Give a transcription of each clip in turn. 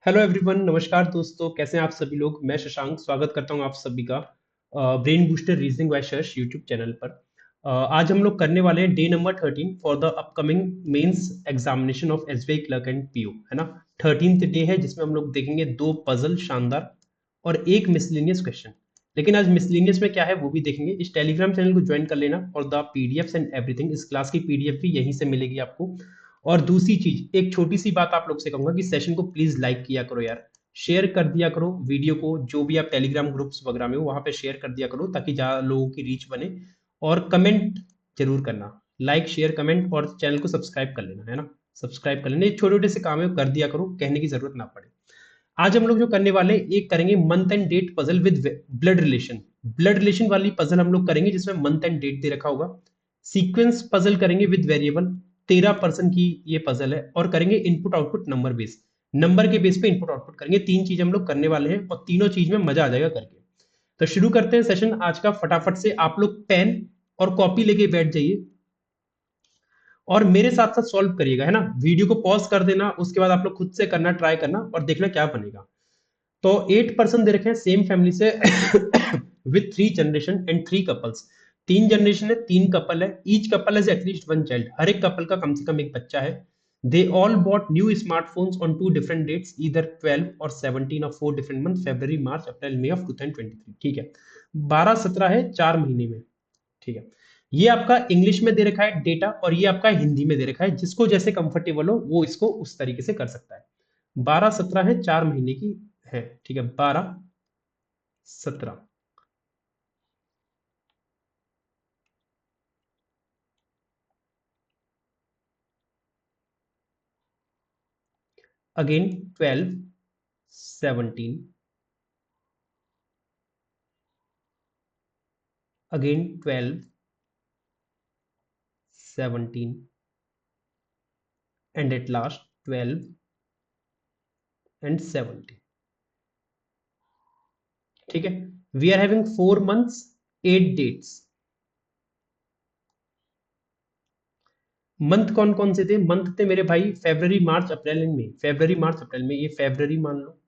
Hello everyone, नमस्कार दोस्तों। कैसे हैं आप सभी लोग। मैं शशांक स्वागत करता हूं आप सभी का brain booster reasoning by Shash YouTube channel पर। आज हम लोग करने वाले हैं day number 13 for the upcoming mains examination of SBI clerk and PO, है ना। 13th डे है जिसमें हम लोग देखेंगे दो पजल शानदार और एक मिसलेनियस क्वेश्चन। लेकिन आज मिसलेनियस में क्या है वो भी देखेंगे। इस टेलीग्राम चैनल को ज्वाइन कर लेना और द पीडीएफ एंड एवरीथिंग, इस क्लास की पीडीएफ भी यहीं से मिलेगी आपको। और दूसरी चीज, एक छोटी सी बात आप लोग से कहूंगा कि सेशन को प्लीज लाइक किया करो यार, शेयर कर दिया करो वीडियो को। जो भी आप टेलीग्राम ग्रुप्स वगैरह में हो वहां पे शेयर कर दिया करो ताकि ज्यादा लोगों की रीच बने। और कमेंट जरूर करना, लाइक शेयर कमेंट, और चैनल को सब्सक्राइब कर लेना, है ना। सब्सक्राइब कर लेना, ये छोटे छोटे से काम है, कर दिया करो, कहने की जरूरत ना पड़े। आज हम लोग जो करने वाले हैं, एक करेंगे month and date puzzle with blood relation. Blood relation वाली पजल हम लोग करेंगे जिसमें मंथ एंड डेट दे रखा होगा। सीक्वेंस पजल करेंगे विद वेरिएबल। 13% की ये पजल है। और करेंगे input output number base. Number के बेस पे इनपुट आउटपुट करेंगे। तीन चीज हम लोग करने वाले हैं और तीनों चीज में मजा आ जाएगा करके। तो शुरू करते हैं सेशन आज का फटाफट से। आप लोग पेन और कॉपी लेके बैठ जाइए और मेरे साथ साथ सॉल्व करिएगा, है ना। वीडियो को पॉज कर देना, उसके बाद आप लोग खुद से करना, ट्राई करना और देखना क्या बनेगा। तो 8% दे रखे हैं सेम फैमिली से with 3 generation and 3 couples. 3 generation है, 3 कपल है। Each couple has at least 1 child, हर एक कपल का कम से कम एक बच्चा है। They all bought new smartphones on 2 different dates, either 12 और 17 of 4 different month, February, March, April, May of 2023। ठीक है, 12-17 है 4 महीने में। ठीक है, ये आपका इंग्लिश में दे रखा है डेटा और ये आपका हिंदी में दे रखा है। जिसको जैसे कंफर्टेबल हो वो इसको उस तरीके से कर सकता है। 12-17 है 4 महीने की है। ठीक है, 12-17। Again 12-17। Again 12-17 and at last 12-17। ठीक है, we are having 4 months 8 dates। Month कौन कौन से थे? मंथ थे मेरे भाई February, March, April and May. February, March, April में, ये February मान लो,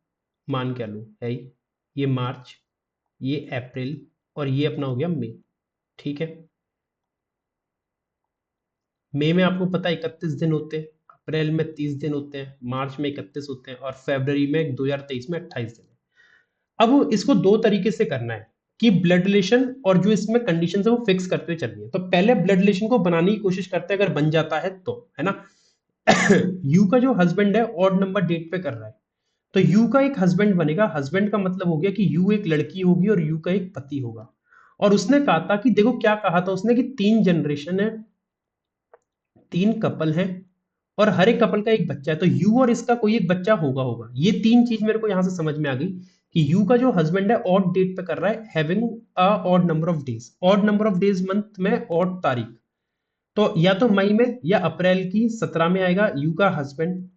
मान क्या लो है ही। ये मार्च, ये अप्रैल और ये अपना हो गया मई। ठीक है, मई में आपको पता है 31 दिन होते हैं, अप्रैल में 30 दिन होते हैं, मार्च में 31 होते हैं और फरवरी में 2023 में 28 दिन है। अब इसको दो तरीके से करना है कि ब्लड रिलेशन और जो इसमें कंडीशन है वो फिक्स करते हुए चलनी है। तो पहले ब्लड रिलेशन को बनाने की कोशिश करते हैं, अगर बन जाता है तो, है ना। यू का जो हस्बैंड है ऑड नंबर डेट पे कर रहा है, तो यू का एक हस्बैंड बनेगा। हस्बैंड का मतलब हो गया कि यू एक लड़की होगी और यू का एक पति होगा। और उसने कहा था कि देखो क्या कहा था उसने, कि 3 जनरेशन है, 3 कपल हैं और हर एक कपल का एक बच्चा है, तो यू और इसका कोई एक बच्चा होगा होगा। ये तीन चीज मेरे को यहां से समझ में आ गई कि यू का जो हस्बैंड है ऑड डेट पे कर रहा है, having a odd number of days. Odd number of days month में ऑड तारीख, तो या तो मई में या अप्रैल की 17 में आएगा यू का हस्बैंड,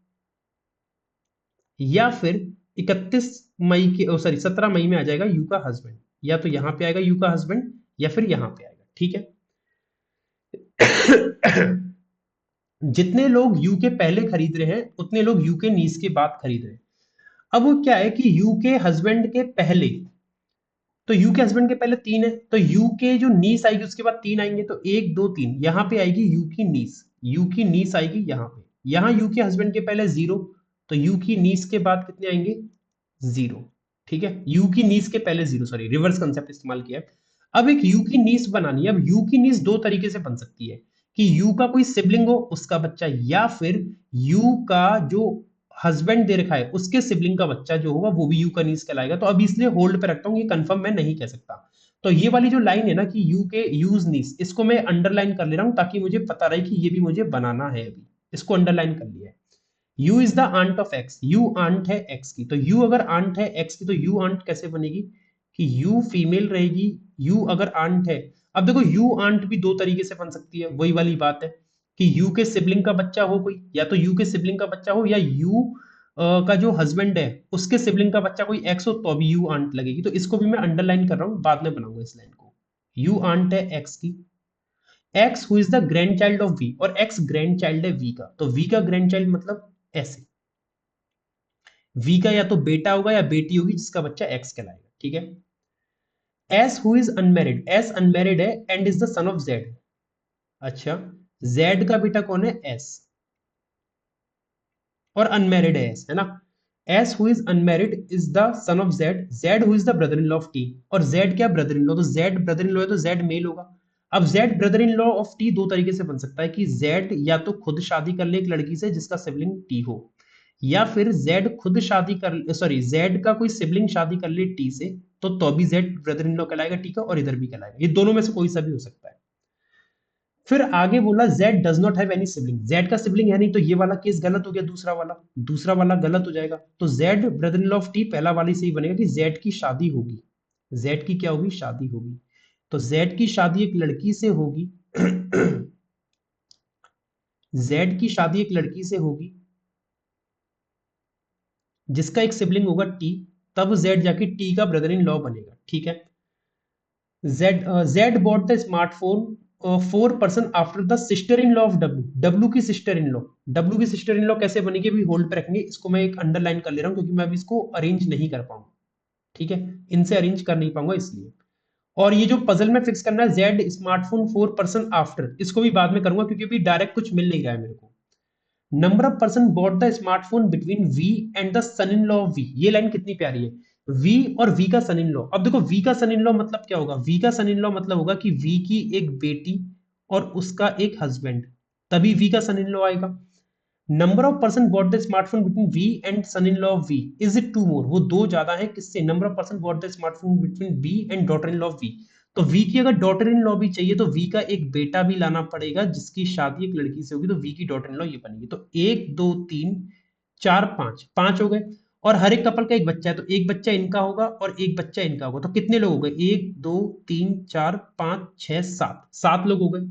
या फिर 31 मई के, सॉरी 17 मई में आ जाएगा यू का हस्बैंड। या तो यहां पे आएगा यू का हस्बैंड या फिर यहां पे आएगा। ठीक है। जितने लोग यू के पहले खरीद रहे हैं उतने लोग यू के नीस के बाद खरीद रहे हैं। अब वो क्या है कि यू के हस्बैंड के पहले, तो यू के हस्बैंड के पहले 3 है, तो यू के जो नीस आएगी उसके बाद 3 आएंगे, तो 1 2 3 यहां पे आएगी यू की नीस। यू की नीस आएगी यहां पे। यहां यू के हस्बैंड के पहले 0, तो यू की नीस के बाद कितने आएंगे? 0। ठीक है, यू की नीस के पहले 0, सॉरी रिवर्स कंसेप्ट इस्तेमाल किया है। अब एक यू की नीस बनानी है। अब यू की नीस दो तरीके से बन सकती है, कि यू का कोई सिबलिंग हो उसका बच्चा, या फिर यू का जो हस्बैंड दे रखा है उसके सिबलिंग का बच्चा जो होगा वो भी यू का नीस कहलाएगा। तो अब इसलिए होल्ड पे रखता हूं, ये कंफर्म मैं नहीं कह सकता। तो ये वाली जो लाइन है ना कि यू के यूज नीस, इसको मैं अंडरलाइन कर ले रहा हूं ताकि मुझे पता रहे कि ये भी मुझे बनाना है। अभी इसको अंडरलाइन कर लिया है। U is the aunt of X, U aunt है एक्स की, तो यू अगर आंट है एक्स की तो यू आंट कैसे बनेगी? कि यू फीमेल रहेगी, यू अगर आंट है। अब देखो यू आंट भी दो तरीके से बन सकती है, वही वाली बात है कि यू के सिबलिंग का बच्चा हो कोई, या तो यू के सिबलिंग का बच्चा हो, या यू का जो हस्बैंड है उसके सिबलिंग का बच्चा कोई एक्स हो, तो अभी यू आंट लगेगी। तो इसको भी मैं अंडरलाइन कर रहा हूं, बाद में बनाऊंगा इस लाइन को। यू आंट है एक्स की, X who is the grandchild of V, और एक्स ग्रैंड चाइल्ड है वी का, तो वी का ग्रैंड चाइल्ड मतलब ऐसे। V का या तो बेटा होगा या बेटी होगी जिसका बच्चा X कहलाएगा, ठीक है। S who is unmarried, S अनमेरिड है and is the son of Z। अच्छा, Z का बेटा कौन है? S, और अनमेरिड है S, है ना। S who is unmarried is the son of Z, Z who is the brother in law of T, और Z क्या? ब्रदर इन लॉ, तो Z ब्रदर इन लॉ है तो Z मेल होगा। अब Z brother in law of T दो तरीके से बन सकता है कि Z या तो खुद शादी कर ले एक लड़की से जिसका सिबलिंग T हो, या फिर Z खुद शादी कर, सॉरी, Z का कोई सिबलिंग शादी कर ले T से, तो भी Z ब्रदर इन लॉ कहलाएगा T का, और इधर भी कहलाएगा। ये दोनों में से कोई सा भी हो सकता है। फिर आगे बोला Z does not have any sibling, Z का सिबलिंग है नहीं, तो ये वाला केस गलत हो गया, दूसरा वाला गलत हो जाएगा। तो Z brother in law of T पहला वाली से ही बनेगा कि Z की शादी होगी, Z की क्या होगी? शादी होगी। तो Z की शादी एक लड़की से होगी Z की शादी एक लड़की से होगी जिसका एक सिबलिंग होगा T, तब Z जाके T का ब्रदर इन लॉ बनेगा, ठीक है। Z bought the smartphone four person after the sister in law of W, W की सिस्टर इन लॉ, W की सिस्टर इन लॉ कैसे बनेगी अभी होल्ड पे रखेंगे, इसको मैं एक अंडरलाइन कर ले रहा हूँ क्योंकि मैं अभी इसको अरेंज नहीं कर पाऊंगा, ठीक है, इनसे अरेंज कर नहीं पाऊंगा इसलिए। और ये जो पजल में फिक्स करना है Z smartphone four person after, इसको भी बाद में करूंगा क्योंकि अभी डायरेक्ट कुछ मिल नहीं रहा है मेरे को। Number of person bought the smartphone between V and the son in law of V, ये लाइन कितनी प्यारी है, वी और वी का सन इन लॉ। अब देखो वी का सन इन लॉ मतलब क्या होगा, वी का सन इन लॉ मतलब होगा कि वी की एक बेटी और उसका एक हस्बैंड, तभी वी का सन इन लॉ आएगा। Number of person bought the smartphone between V and son in law of V, is it two more, वो दो ज्यादा है किससे? Number of person bought the smartphone between V and daughter in law of V, तो V की अगर daughter in law भी चाहिए तो वी का एक बेटा भी लाना पड़ेगा जिसकी शादी एक लड़की से होगी, तो वी की डॉटर इन लॉ ये बनेगी। तो एक दो तीन चार पांच, पांच हो गए, और हर एक कपल का एक बच्चा है, तो एक बच्चा इनका होगा और एक बच्चा इनका होगा, तो कितने लोग हो गए? एक दो तीन चार पांच छह सात, सात लोग हो गए।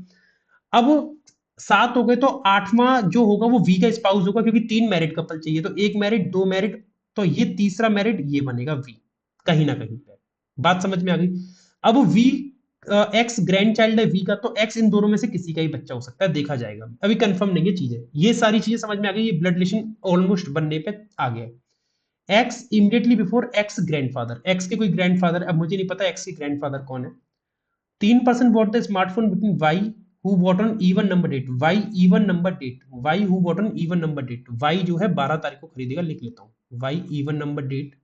अब सात हो गए तो आठवां जो होगा वो वी का स्पाउस होगा क्योंकि तीन मैरिड कपल चाहिए, तो एक मैरिड दो मैरिड, तो ये तीसरा मैरिड ये बनेगा वी, कहीं ना कहीं पे। बात समझ में आ गई? अब वी एक्स ग्रैंड चाइल्ड है वी का, तो एक्स इन दोनों में से किसी का ही बच्चा हो सकता है, देखा जाएगा, अभी कंफर्म नहीं है चीजें, ये सारी चीजें समझ में आ गई, ये ब्लड रिलेशन ऑलमोस्ट बनने पे आ गया। X immediately before X grandfather, x के कोई ग्रैंडफादर, अब मुझे नहीं पता एक्स के ग्रैंडफादर कौन है। तीन person bought the smartphone between Y who bought on even number date, Y even number date, Y who bought on even number date, Y जो है 12 तारीख को खरीदेगा, लिख लेता हूँ वाई इवन नंबर डेट,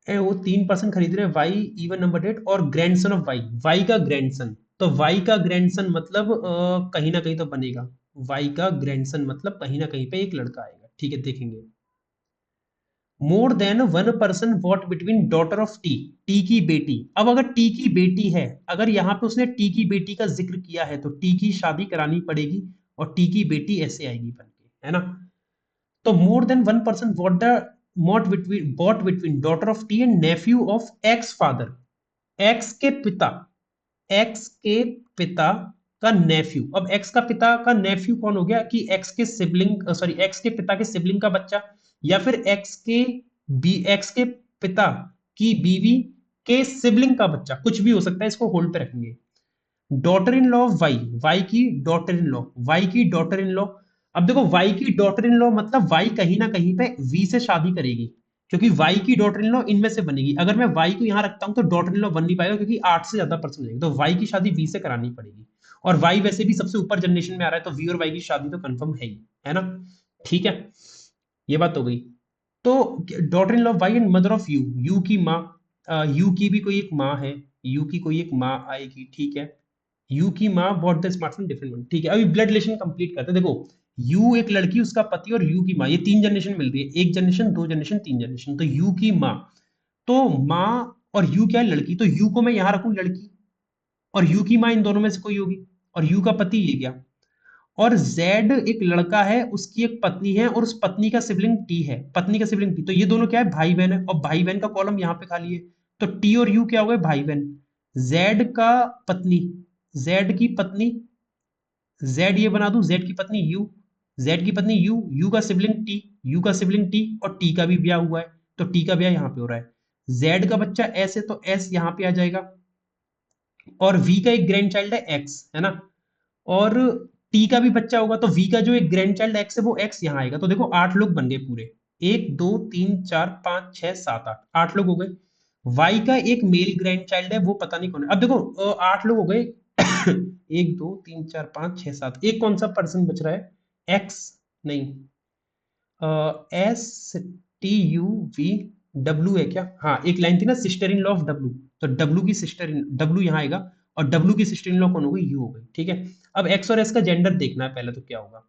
वो तीन पर्सन खरीद रहे हैं वाई इवन नंबर डेट, और ग्रैंडसन ऑफ वाई, वाई का ग्रैंडसन, तो वाई का ग्रैंडसन मतलब कहीं ना कहीं तो बनेगा, वाई का ग्रैंडसन मतलब कहीं ना कहीं पे एक लड़का आएगा, ठीक है, देखेंगे। मोर than one person what between daughter of T, T की बेटी, अब अगर टी की बेटी है, अगर यहाँ पे उसने टी की बेटी का जिक्र किया है तो टी की शादी करानी पड़ेगी, और टी की बेटी ऐसे आएगी बन के, है ना। तो more than one person what the bought between daughter of T and nephew of X father, X के पिता, एक्स के पिता का नेफ्यू, अब एक्स का पिता का नेफ्यू कौन हो गया कि एक्स के सिबलिंग, सॉरी, एक्स के पिता के सिबलिंग का बच्चा, या फिर एक्स के पिता की बीवी के सिबलिंग का बच्चा, कुछ भी हो सकता है, इसको होल्ड पे रखेंगे। Daughter in law of Y, Y की डॉटर इन लॉ, वाई की डॉटर इन लॉ, अब देखो वाई की डॉटर इन लॉ मतलब वाई कहीं ना कहीं पे वी से शादी करेगी, क्योंकि वाई की डॉटर इन लॉ इनमें से बनेगी, अगर मैं वाई को यहां रखता हूं तो डॉटर इन लॉ बन नहीं पाएगा क्योंकि आठ से ज्यादा पर्सन रहेंगे, तो वाई की शादी वी से करानी पड़ेगी, और वाई वैसे भी सबसे ऊपर जनरेशन में आ रहा है, तो वी और वाई की शादी तो कंफर्म है ही, है ना, ठीक है, ये बात हो गई। तो daughter in law Y and mother of U, U की माँ, यू की भी कोई एक माँ है, यू की कोई एक माँ आएगी, ठीक है, यू की माँ बॉट द स्मार्टफोन डिफरेंट, ठीक है, अभी ब्लड रिलेशन कंप्लीट करते हैं, देखो यू एक लड़की उसका पति और यू की माँ, ये तीन जनरेशन मिल रही है, एक जनरेशन दो जनरेशन तीन जनरेशन, तो यू की माँ, तो माँ और यू क्या है? लड़की, तो यू को मैं यहां रखूं लड़की, और यू की माँ इन दोनों में से कोई होगी, और यू का पति ये गया, और जेड एक लड़का है उसकी एक पत्नी है और उस पत्नी का सिबलिंग टी है, पत्नी का सिबलिंग टी, तो ये दोनों क्या है? भाई बहन है, और भाई बहन का कॉलम यहाँ पे खाली है, तो टी और यू क्या हो गए? भाई बहन। जेड का पत्नी, जेड की पत्नी, जेड ये बना दूं, जेड की पत्नी यू, जेड की पत्नी यू, यू का सिबलिंग टी, यू का सिबलिंग टी, और टी का भी ब्याह हुआ है, तो टी का ब्याह यहाँ पे हो रहा है। जेड का बच्चा एस है तो एस यहाँ पे आ जाएगा, और वी का एक ग्रैंड चाइल्ड है एक्स, है ना, और टी का भी बच्चा होगा तो वी का जो एक ग्रैंड चाइल्ड एक्स है वो एक्स यहाँ आएगा। तो देखो 8 लोग बन गए पूरे, 1 2 3 4 5 6 7 8, 8 लोग हो गए। वाई का एक मेल ग्रैंड चाइल्ड है, वो पता नहीं कौन है। अब देखो 8 लोग हो गए। 1 2 3 4 5 6 7, एक कौन सा पर्सन बच रहा है, एक्स नहीं, S T U V W है क्या, हाँ एक लाइन थी ना, sister in law of W, तो डब्ल्यू की सिस्टर इन डब्ल्यू यहाँ आएगा, और डब्ल्यू की सिस्टर इन लॉ कौन हो गई, यू हो गई, ठीक है। अब एक्स और एस का जेंडर देखना है पहले, तो क्या होगा,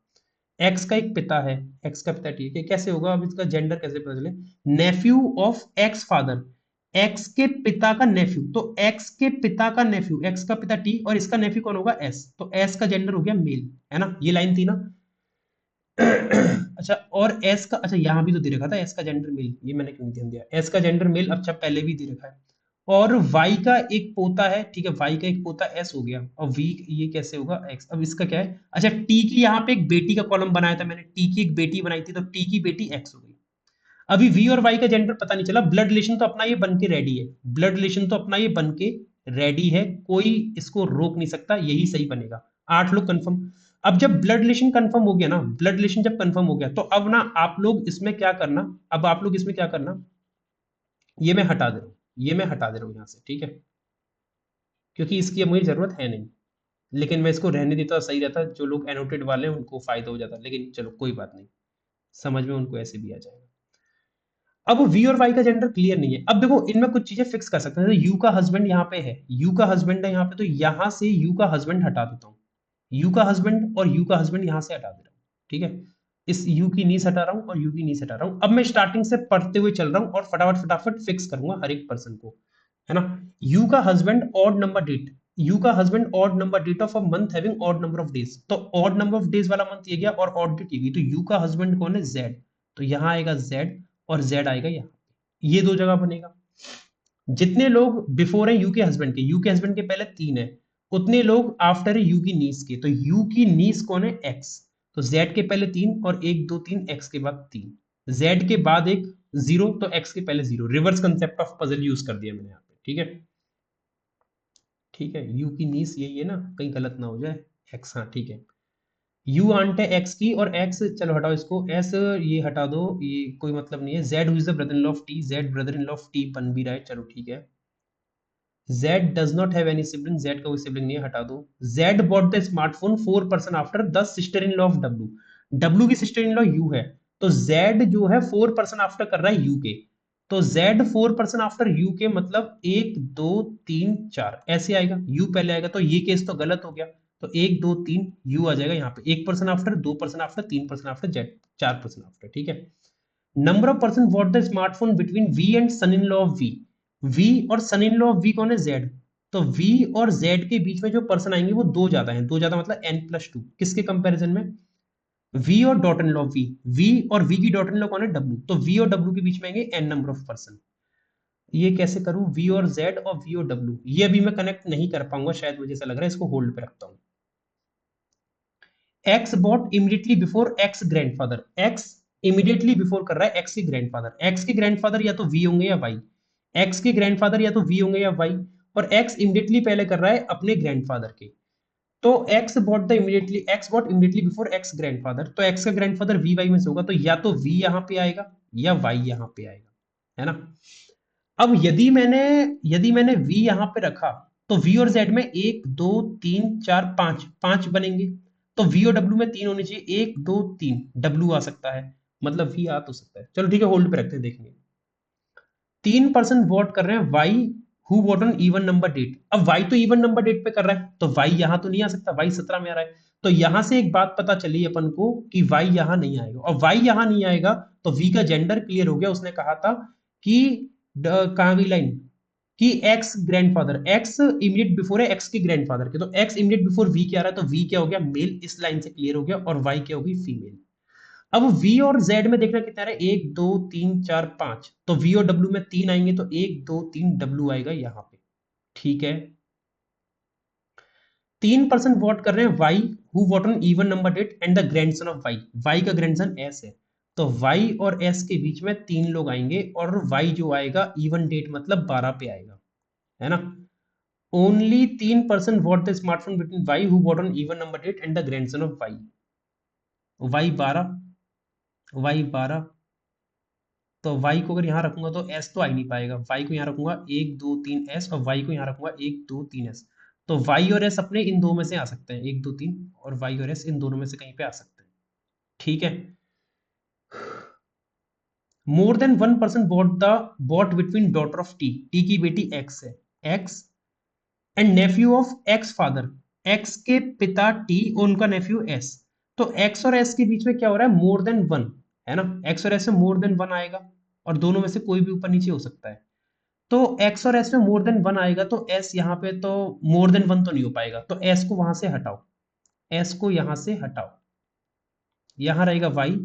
एक्स का एक पिता है, एक्स का पिता, ठीक है, कैसे होगा, अब इसका जेंडर कैसे पता चले, Neiphiu of X father, X के पिता का नेफ्यू, तो एक्स के पिता का नेफ्यू, एक्स का पिता टी और इसका नेफ्यू कौन होगा, एस, तो एस का जेंडर हो गया मेल, है ना, ये लाइन थी ना। अच्छा, और एस का, अच्छा यहाँ भी तो दे रखा था एस का जेंडर मेल, ये मैंने क्यों नहीं ध्यान दिया, एस का जेंडर मेल, अच्छा पहले भी दे रखा है। और वाई का एक पोता है, ठीक है, वाई का एक पोता एस हो गया, और वी ये कैसे होगा एक्स, अब इसका क्या है, अच्छा टी की यहाँ पे एक बेटी का कॉलम बनाया था मैंने, टी की एक बेटी बनाई थी, तो टी की बेटी एक्स हो गई। अभी वी और वाई का जेंडर पता नहीं चला, ब्लड रिलेशन तो अपना ये बन के रेडी है, ब्लड रिलेशन तो अपना ये बन के रेडी है, कोई इसको रोक नहीं सकता, यही सही बनेगा, 8 लोग कंफर्म। अब जब ब्लड रिलेशन कंफर्म हो गया ना, ब्लड रिलेशन जब कंफर्म हो गया, तो अब ना आप लोग इसमें क्या करना, अब आप लोग इसमें क्या करना, ये मैं हटा दे रहा हूँ, ये मैं हटा दे रहा हूँ यहाँ से, ठीक है, क्योंकि इसकी अब मुझे जरूरत है नहीं, लेकिन मैं इसको रहने देता सही रहता, जो लोग एनोटेड वाले हैं उनको फायदा हो जाता, लेकिन चलो कोई बात नहीं, समझ में उनको ऐसे भी आ जाएगा। अब वी और वाई का जेंडर क्लियर नहीं है, अब देखो इनमें कुछ चीजें फिक्स कर सकते हैं, तो यू का हस्बैंड यहाँ पे है, यू का हस्बैंड है यहाँ पे, तो यहां से यू का हस्बैंड हटा देता हूँ, यू का हस्बैंड और यू का हस्बैंड यहां से हटा दे रहा हूँ, ठीक है, इस यू की नीस हटा रहा हूँ और यू की नीस हटा रहा हूँ। अब मैं स्टार्टिंग से पढ़ते हुए चल रहा हूँ और फटाफट फटाफट फिक्स करूंगा हर एक पर्सन को, है ना। यू का husband odd number date, U का husband odd number date of a month having odd number of days, तो ऑड नंबर ऑफ डेज वाला मंथ ये गया और ऑड डेट ये गई, तो यू का हस्बैंड कौन है, जेड, तो यहाँ आएगा जेड और जेड आएगा यहाँ, ये दो जगह बनेगा। जितने लोग बिफोर है यू के हस्बैंड के पहले 3 है, उतने लोग आफ्टर है यू की नीस के, तो यू की नीस कौन है, एक्स, तो जेड के पहले 3 और 1 2 3 एक्स के बाद 3, जेड के बाद एक 0, तो एक्स के पहले 0, reverse concept of puzzle use कर दिया मैंने यहाँ पे, ठीक है, ठीक है, यू की नीस यही है ना, कहीं गलत ना हो जाए, एक्स, हाँ ठीक है, यू आंट है एक्स की, और एक्स चलो हटाओ इसको, एस ये हटा दो, ये कोई मतलब नहीं है, Z who is the brother in law of T, Z brother in law of T बन भी रहा है, चलो ठीक है, Z does not have any sibling, Z का कोई सिबलिंग नहीं है, हटा दो। Z bought the smartphone 4% after the sister in law of W, W की sister in law U है, तो Z जो है 4% आफ्टर कर रहा है U के, तो Z 4% आफ्टर U के, मतलब 1 2 3 4 ऐसे आएगा, U पहले आएगा, तो ये केस तो गलत हो गया, तो 1 2 3 U आ जाएगा यहाँ पे, 1% after, 2% after, 3% after, Z 4% after, ठीक है। Number of person what the smartphone between V and son in law of V, V और son in law of V कौन है, जेड, तो वी और जेड के बीच में जो पर्सन आएंगे वो दो ज्यादा हैं, दो ज्यादा मतलब n+2, किसके कंपैरिजन में, वी और daughter in law V, V और वी की डॉट इन लॉ कौन है, डब्ल्यू, तो वी और डब्ल्यू के बीच में आएंगे n नंबर ऑफ पर्सन। ये कैसे करूं, वी और जेड और वी और डब्ल्यू, ये अभी मैं कनेक्ट नहीं कर पाऊंगा शायद, मुझे ऐसा लग रहा है, इसको होल्ड पे रखता हूं। X bought immediately before X grandfather, X immediately before कर रहा है एक्स के ग्रैंडफादर, एक्स के ग्रैंडफादर या तो वी होंगे या वाई, एक्स के ग्रैंडफादर या तो वी होंगे या वाई, और एक्स इमीडिएटली पहले कर रहा है अपने ग्रैंडफादर के, तो X bought immediately before X grandfather, तो एक्स का ग्रैंडफादर वी वाई में से होगा, तो या तो वी यहाँ पे आएगा या वाई यहाँ पे आएगा, है ना। अब यदि मैंने वी यहां पे रखा, तो वी और जेड में 1 2 3 4 5 5 बनेंगे, तो वी और डब्ल्यू में 3 होने चाहिए, 1 2 3 डब्ल्यू आ सकता है, मतलब वी आ तो सकता है, चलो ठीक है होल्ड पे रखते हैं, देखेंगे। 3% वोट कर रहे हैं Y who vote on even number date, अब वाई तो इवन नंबर डेट पे कर रहा है, तो वाई यहां तो नहीं आ सकता, वाई 17 में आ रहा है, तो यहां से एक बात पता चली अपन को कि वाई यहां नहीं आएगा, और वाई यहां नहीं आएगा तो वी का जेंडर क्लियर हो गया, उसने कहा था कि कहां गई लाइन, कि x grandfather, x immediate before है एक्स के ग्रैंडफादर के, तो एक्स इमीडिएट बिफोर वी क्या आ रहा है, तो वी क्या हो गया, मेल, इस लाइन से क्लियर हो गया, और वाई क्या होगी, फीमेल। अब वी और जेड में देखना कितना है, 1 2 3 4 5, तो वी और डब्ल्यू में 3 आएंगे, तो 1 2 3 डब्ल्यू आएगा यहाँ पे, ठीक है। 3% वोट कर रहे हैं Y who vote on even number date and the grandson of Y, Y का ग्रैंडसन एस है, तो वाई और एस के बीच में 3 लोग आएंगे, और वाई जो आएगा इवन डेट मतलब 12 पे आएगा, है ना। Only 3% what the smartphone between Y who bought on even number date and the grandson of Y. Y 12, Y 12, तो y को अगर यहाँ रखूंगा तो s तो आ ही नहीं पाएगा। y को यहाँ रखूंगा 1 2 3 s, और y को यहाँ रखूंगा 1 2 3 s। तो y और s अपने इन दो में से आ सकते हैं, 1 2 3, और y और s इन दोनों में से कहीं पे आ सकते हैं। ठीक है। More than 1% bought between daughter of T की बेटी x है, x and nephew of X father, X के पिता टी और उनका नेफ्यू एस। तो एक्स और एस के बीच में क्या हो रहा है, मोर देन वन, है ना। एक्स और एस में मोर देन वन आएगा, और दोनों में से कोई भी ऊपर नीचे हो सकता है। तो एक्स और एस में मोर देन वन आएगा, तो एस यहाँ पे तो मोर देन वन तो नहीं हो पाएगा, तो एस को वहां से हटाओ, एस को यहां से हटाओ, यहां रहेगा वाई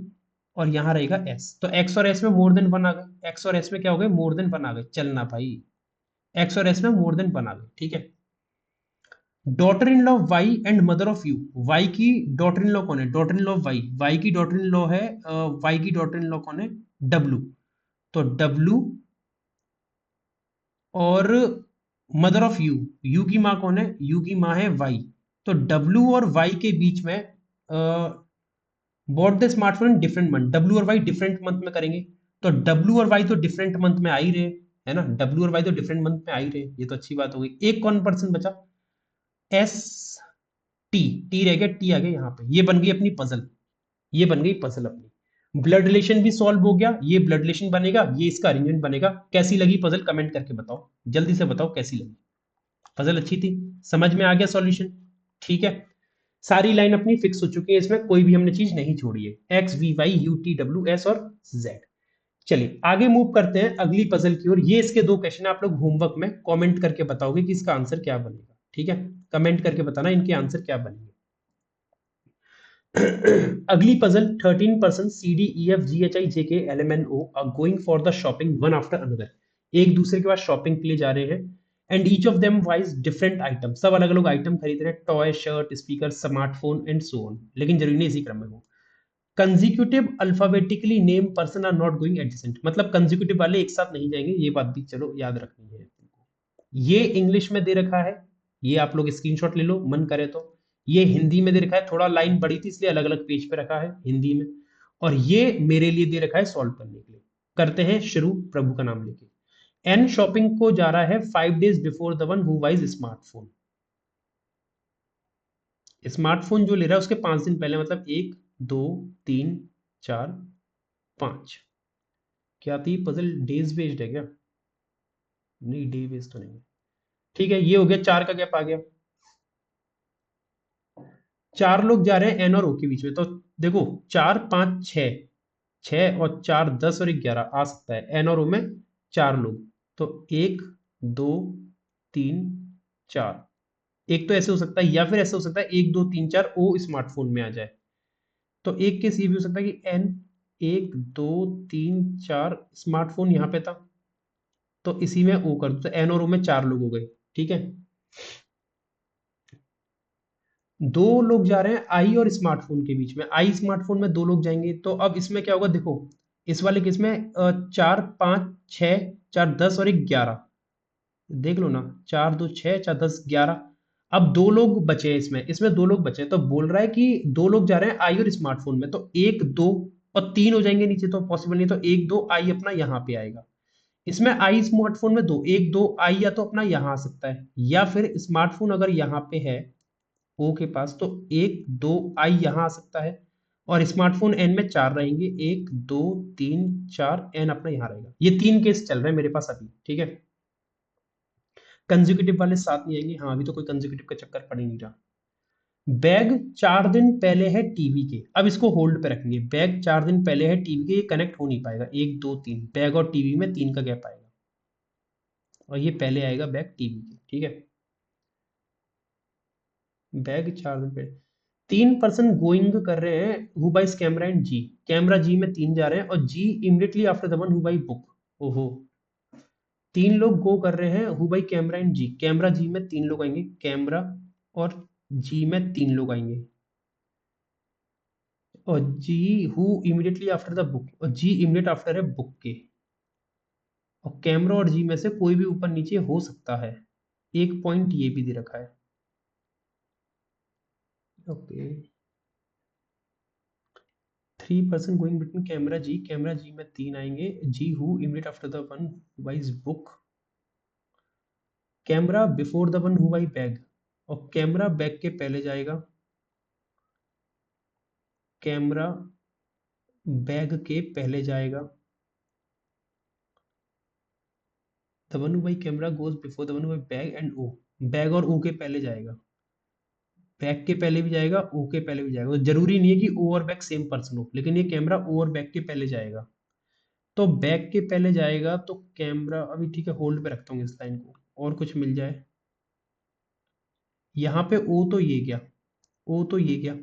और यहां रहेगा एस। तो एक्स और एस में मोर देन वन आ गए, एक्स और एस में क्या हो गए, मोर देन वन आ गए, चलना भाई, एक्स और एस में मोर देन वन आ गए। ठीक है। Daughter in law Y and mother of U, Y की डॉटर इन लॉ कौन है, daughter in law Y, Y की डॉटर इन लॉ है, वाई की डॉटर इन लॉ कौन है, डब्लू। तो डब्लू और मदर ऑफ यू, यू की माँ कौन है, यू की माँ है वाई। तो डब्लू और वाई के बीच में bot the smartphone in different month, W और वाई डिफरेंट मंथ में करेंगे। तो डब्लू और वाई तो डिफरेंट मंथ में आ ही रहे, है ना, डब्लू और वाई तो डिफरेंट मंथ में आ ही रहे, ये तो अच्छी बात हो गई। एक कौन पर्सन बचा, एस टी, टी रह गया, टी आ गया यहाँ पे, ये बन गई अपनी पजल, ये बन गई पजल अपनी। ब्लड रिलेशन भी सॉल्व हो गया, ये ब्लड रिलेशन बनेगा, ये इसका अरेंजमेंट बनेगा। कैसी लगी पजल, कमेंट करके बताओ, जल्दी से बताओ कैसी लगी। पजल अच्छी थी, समझ में आ गया सॉल्यूशन। ठीक है। सारी लाइन अपनी फिक्स हो चुकी है, इसमें कोई भी हमने चीज नहीं छोड़ी है, X V Y U T W S और जेड। चलिए आगे मूव करते हैं अगली पजल की ओर। ये इसके दो क्वेश्चन आप लोग होमवर्क में कमेंट करके बताओगे कि इसका आंसर क्या बनेगा। ठीक है, कमेंट करके बताना इनके आंसर क्या बनेंगे। अगली puzzle, 13% C D E F G H I J K L M N O R going for the shopping one after another, एक दूसरे के पास शॉपिंग के लिए जा रहे हैं। And each of them buys different item, सब अलग अलग आइटम खरीद रहे हैं, toy shirt speaker smartphone and so on, लेकिन जरूरी नहीं इसी क्रम में हो। Consecutive alphabetically name person are not going adjacent, मतलब कंजिक्यूटिव वाले एक साथ नहीं जाएंगे, ये बात भी चलो याद रखनी है। ये इंग्लिश में दे रखा है, ये आप लोग स्क्रीनशॉट ले लो मन करे तो। ये हिंदी में दे रखा है, थोड़ा लाइन बड़ी थी इसलिए अलग अलग पेज पे रखा है हिंदी में। और ये मेरे लिए दे रखा है सॉल्व करने के लिए। करते हैं शुरू प्रभु का नाम लेके। एन शॉपिंग को जा रहा है 5 days before the one who buys smartphone. Smartphone जो ले रहा है उसके 5 दिन पहले, मतलब 1 2 3 4 5। क्या थी पजल, डेज बेस्ड है क्या, नहीं डे बेस्ड तो नहीं है। ठीक है, ये हो गया, 4 का गैप आ गया। 4 लोग जा रहे हैं एन और ओ के बीच में, तो देखो 4 5 6, 6 और 4 10 और 11 आ सकता है एन और ओ में, 4 लोग। तो 1 2 3 4, एक तो ऐसे हो सकता है, या फिर ऐसे हो सकता है 1 2 3 4 ओ स्मार्टफोन में आ जाए। तो एक केस ये भी हो सकता है कि एन 1 2 3 4 स्मार्टफोन यहाँ पे था, तो इसी में ओ कर दो, तो एन और ओ में 4 लोग हो गए। ठीक है। 2 लोग जा रहे हैं आई और स्मार्टफोन के बीच में, आई स्मार्टफोन में 2 लोग जाएंगे, तो अब इसमें क्या होगा देखो, इस वाले केस में 4 5 6 4 10 और 11, देख लो ना, 4 2 6 4 10 11। अब 2 लोग बचे हैं, इसमें इसमें 2 लोग बचे हैं, तो बोल रहा है कि 2 लोग जा रहे हैं आई और स्मार्टफोन में, तो 1 2 और 3 हो जाएंगे नीचे, तो पॉसिबल नहीं, तो 1 2 आई अपना यहाँ पे आएगा। इसमें आई स्मार्टफोन में 1 2 आई या तो अपना यहाँ आ सकता है, या फिर स्मार्टफोन अगर यहाँ पे है ओ के पास, तो 1 2 आई यहाँ आ सकता है, और स्मार्टफोन एन में 4 रहेंगे, 1 2 3 4 एन अपना यहाँ रहेगा। ये 3 केस चल रहे हैं मेरे पास अभी। ठीक है। कंजिक्यूटिव वाले साथ नहीं आएंगे, हाँ अभी तो कोई कंजिक्यूटिव का चक्कर पड़ ही नहीं रहा। बैग 4 दिन पहले है टीवी के, अब इसको होल्ड पे रखेंगे, बैग 4 दिन पहले है टीवी के, ये कनेक्ट हो नहीं पाएगा, 1 2 3 बैग और टीवी में 3 का गैप आएगा, और ये पहले आएगा बैग टीवी के। ठीक है। बैग 4 दिन पहले, 3 पर्सन गोइंग कर रहे हैं who buys camera and G, camera G में 3 जा रहे हैं, और G immediately after the one who buy book. ओहो, 3 लोग गो कर रहे हैं who buy camera and G, camera G में 3 लोग आएंगे, कैमरा और जी में 3 लोग आएंगे, और G who immediately after the book, और जी इमिडिएट आफ्टर है बुक के, और कैमरा और जी में से कोई भी ऊपर नीचे हो सकता है। एक पॉइंट ये भी दे रखा है। Okay, 3 person going between camera G में 3 आएंगे। G who immediate after the one buys book, camera before the one who buy bag, और कैमरा बैग के पहले जाएगा, कैमरा बैग के पहले जाएगा, the one who buy camera goes before the one who buy bag and O, bag और O के पहले जाएगा, बैग के पहले भी जाएगा, ओ के पहले भी जाएगा। तो जरूरी नहीं है कि ओ और बैग सेम पर्सन हो, लेकिन ये कैमरा ओ और बैग के पहले जाएगा। तो बैग के पहले जाएगा तो कैमरा, अभी ठीक है होल्ड पे रखता हूँ इस लाइन को, और कुछ मिल जाए। यहाँ पे ओ तो ये गया, ओ तो ये गया,